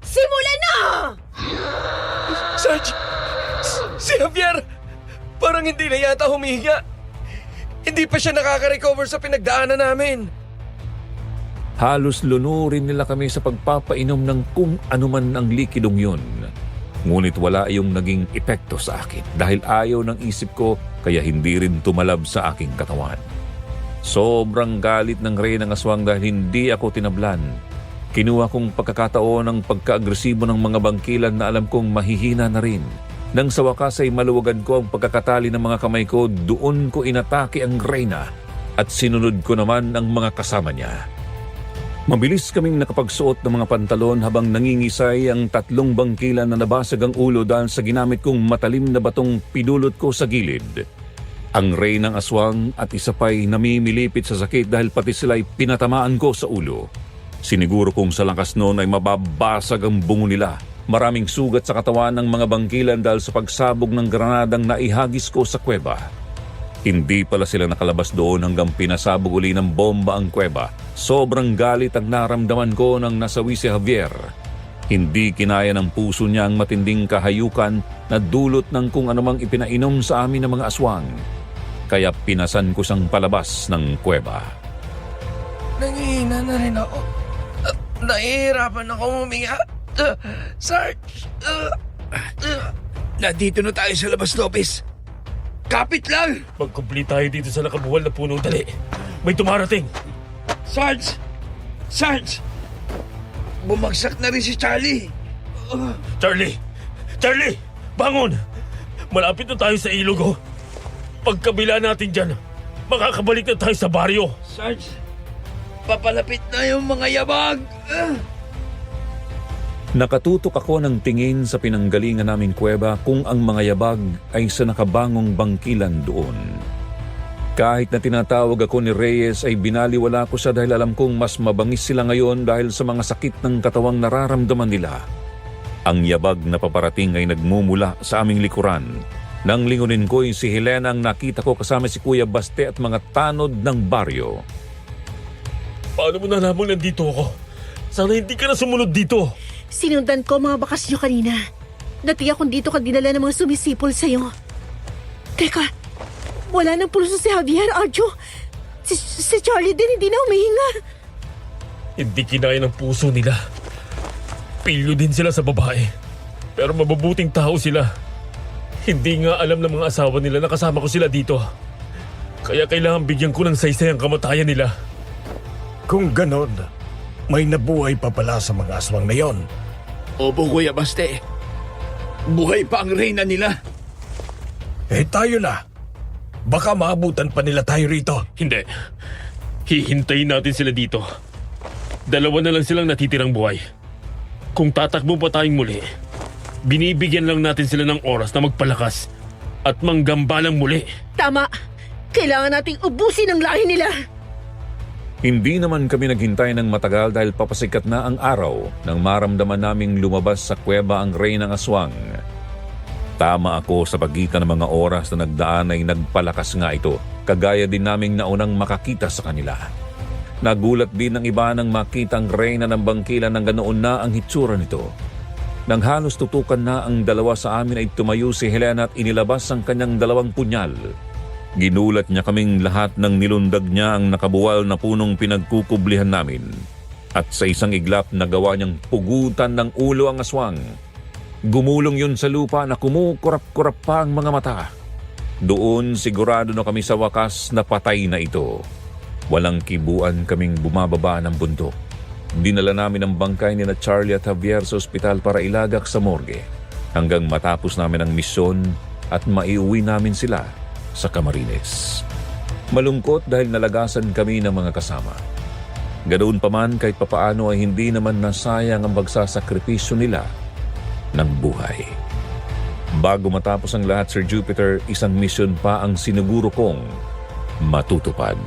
Speaker 6: Simulan na!
Speaker 8: Sarge! Si Javier! Parang hindi na yata humihinga. Hindi pa siya nakaka-recover sa pinagdaanan namin.
Speaker 5: Halos lunurin nila kami sa pagpapainom ng kung anuman ang likidong yun. Ngunit wala yung naging epekto sa akin dahil ayaw ng isip ko kaya hindi rin tumalab sa aking katawan. Sobrang galit ng Rey ng Aswang dahil hindi ako tinablan. Kinuha kong pagkakataon ng pagka-agresibo ng mga bangkilan na alam kong mahihina na rin. Nang sa wakas ay maluwagan ko ang pagkakatali ng mga kamay ko, doon ko inatake ang Reyna at sinunod ko naman ang mga kasama niya. Mabilis kaming nakapagsuot ng mga pantalon habang nangingisay ang 3 bangkilan na nabasag ang ulo dahil sa ginamit kong matalim na batong pinulot ko sa gilid. Ang Rey ng Aswang at isa pa'y namimilipit sa sakit dahil pati sila'y pinatamaan ko sa ulo. Siniguro kong sa lakas noon ay mababasag ang bungo nila. Maraming sugat sa katawan ng mga bangkilan dahil sa pagsabog ng granadang naihagis ko sa kuweba. Hindi pala sila nakalabas doon hanggang pinasabog uli ng bomba ang kuweba. Sobrang galit ang naramdaman ko nang nasawi si Javier. Hindi kinaya ng puso niya ang matinding kahayukan na dulot ng kung anumang ipinainom sa amin ng mga aswang. Kaya pinasan ko siyang palabas ng kuweba.
Speaker 8: Nangihina na rin ako. Nahihirapan ako huminga. Sarge!
Speaker 1: Nandito na tayo sa labas, Lopez. Kapit lang!
Speaker 2: Mag-complete tayo dito sa nakabuwal na puno. Dali. May tumarating.
Speaker 1: Sarge! Sarge! Bumagsak na rin si Charlie.
Speaker 2: Charlie! Charlie! Bangon! Malapit na tayo sa ilog, oh. Pagkabila natin dyan, makakabalik na tayo sa baryo.
Speaker 4: Sarge, papalapit na yung mga yabag!
Speaker 5: Nakatutok ako ng tingin sa pinanggalingan naming kuweba kung ang mga yabag ay sa nakabangong bangkilan doon. Kahit na tinatawag ako ni Reyes ay binaliwala ko siya dahil alam kong mas mabangis sila ngayon dahil sa mga sakit ng katawang nararamdaman nila. Ang yabag na paparating ay nagmumula sa aming likuran. Nang lingunin ko'y si Helena ang nakita ko kasama si Kuya Baste at mga tanod ng baryo.
Speaker 2: Paano mo nalamang nandito ako? Sana hindi ka na sumunod dito.
Speaker 7: Sinundan ko ang mga bakas nyo kanina. Dati akong dito ka dinala ng mga sumisipol sa'yo. Teka, wala nang pulso si Javier, Arjo. Si Charlie din hindi na humihinga.
Speaker 2: Hindi kinaya ng puso nila. Pilyo din sila sa babae. Pero mabubuting tao sila. Hindi nga alam ng mga asawa nila na kasama ko sila dito. Kaya kailangan bigyan ko ng saysay ang kamatayan nila.
Speaker 3: Kung ganon, may nabuhay pa pala sa mga aswang na yon.
Speaker 4: Opo, Kuya Baste. Buhay pa ang reyna nila.
Speaker 3: Eh tayo na. Baka maabutan pa nila tayo rito.
Speaker 2: Hindi. Hihintayin natin sila dito. Dalawa na lang silang natitirang buhay. Kung tatakbo pa tayong muli, binibigyan lang natin sila ng oras na magpalakas at manggambalang muli.
Speaker 7: Tama. Kailangan nating ubusin ang lahi nila.
Speaker 5: Hindi naman kami naghintay ng matagal dahil papasikat na ang araw nang maramdaman naming lumabas sa kuweba ang rey ng aswang. Tama ako sa pagitan ng mga oras na nagdaan ay nagpalakas nga ito, kagaya din naming naunang makakita sa kanila. Nagulat din ng iba nang makita ang reyna ng bangkilan ng ganoon na ang hitsura nito. Nang halos tutukan na ang dalawa sa amin ay tumayo si Helena at inilabas ang kanyang 2 punyal. Ginulat niya kaming lahat nang nilundag niya ang nakabuwal na punong pinagkukublihan namin. At sa isang iglap nagawa niyang pugutan ng ulo ang aswang. Gumulong yun sa lupa na kumukurap-kurap pa ang mga mata. Doon sigurado na kami sa wakas na patay na ito. Walang kibuan kaming bumababa ng bundok. Dinala namin ang bangkay ni na Charlie at Javier sa ospital para ilagak sa morgue. Hanggang matapos namin ang misyon at maiuwi namin sila sa Camarines. Malungkot dahil nalagasan kami ng mga kasama. Ganoon pa man kahit papaano ay hindi naman nasayang ang pagsasakripisyo nila ng buhay. Bago matapos ang lahat, Sir Jupiter, isang misyon pa ang siniguro kong matutupad.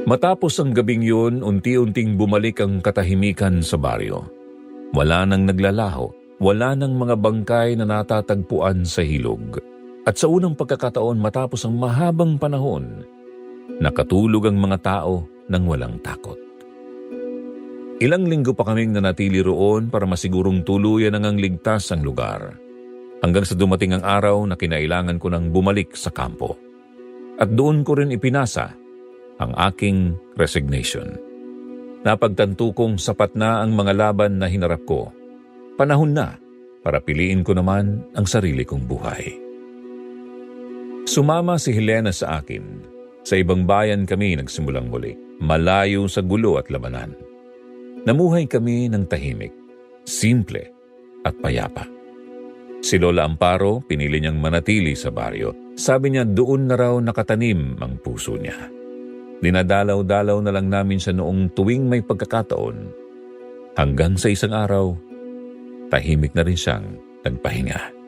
Speaker 5: Matapos ang gabing yun, unti-unting bumalik ang katahimikan sa baryo. Wala nang naglalaho, wala nang mga bangkay na natatagpuan sa hilog. At sa unang pagkakataon matapos ang mahabang panahon, nakatulog ang mga tao nang walang takot. Ilang linggo pa kaming nanatili roon para masigurong tuluyan ang ligtas ang lugar. Hanggang sa dumating ang araw na kinailangan ko nang bumalik sa kampo. At doon ko rin ipinasa ang aking resignation. Napagtanto kong sapat na ang mga laban na hinarap ko. Panahon na para piliin ko naman ang sarili kong buhay. Sumama si Helena sa akin. Sa ibang bayan kami nagsimulang muli, malayo sa gulo at labanan. Namuhay kami ng tahimik, simple at payapa. Si Lola Amparo pinili niyang manatili sa baryo. Sabi niya doon na raw nakatanim ang puso niya. Dinadalaw-dalaw na lang namin siya noong tuwing may pagkakataon. Hanggang sa isang araw, tahimik na rin siyang nagpahinga.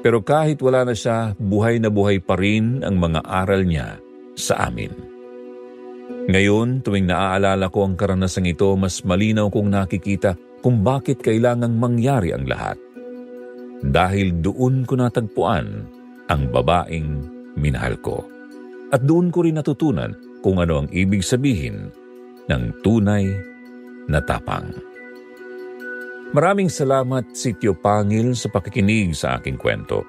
Speaker 5: Pero kahit wala na siya, buhay na buhay pa rin ang mga aral niya sa amin. Ngayon, tuwing naaalala ko ang karanasang ito, mas malinaw kong nakikita kung bakit kailangang mangyari ang lahat. Dahil doon ko natagpuan ang babaeng minahal ko. At doon ko rin natutunan kung ano ang ibig sabihin ng tunay na tapang. Maraming salamat, Sitio Pangil, sa pakikinig sa aking kwento.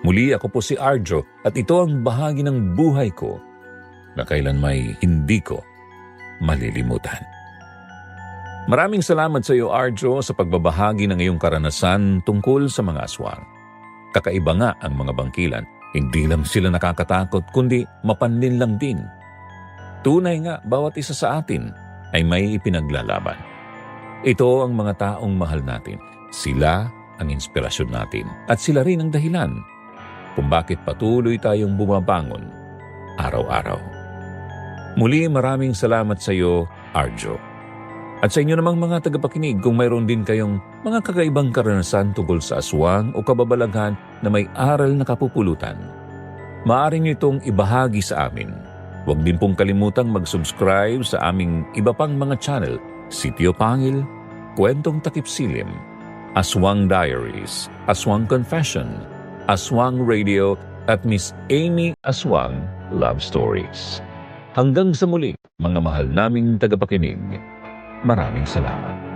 Speaker 5: Muli ako po si Arjo at ito ang bahagi ng buhay ko na kailanmay hindi ko malilimutan. Maraming salamat sa iyo, Arjo, sa pagbabahagi ng iyong karanasan tungkol sa mga aswang. Kakaiba nga ang mga bangkilan. Hindi lang sila nakakatakot, kundi mapanlin lang din. Tunay nga, bawat isa sa atin ay may ipinaglalaban. Ito ang mga taong mahal natin. Sila ang inspirasyon natin. At sila rin ang dahilan kung bakit patuloy tayong bumabangon araw-araw. Muli, maraming salamat sa iyo, Arjo. At sa inyo namang mga tagapakinig, kung mayroon din kayong mga kakaibang karanasan tungkol sa aswang o kababalaghan na may aral na kapupulutan, maaari niyo itong ibahagi sa amin. Huwag din pong kalimutang mag-subscribe sa aming iba pang mga channel, Sitio Pangil, Kwentong Takip Silim, Aswang Diaries, Aswang Confession, Aswang Radio, at Miss Amy Aswang Love Stories. Hanggang sa muli, mga mahal naming tagapakinig. Maraming salamat.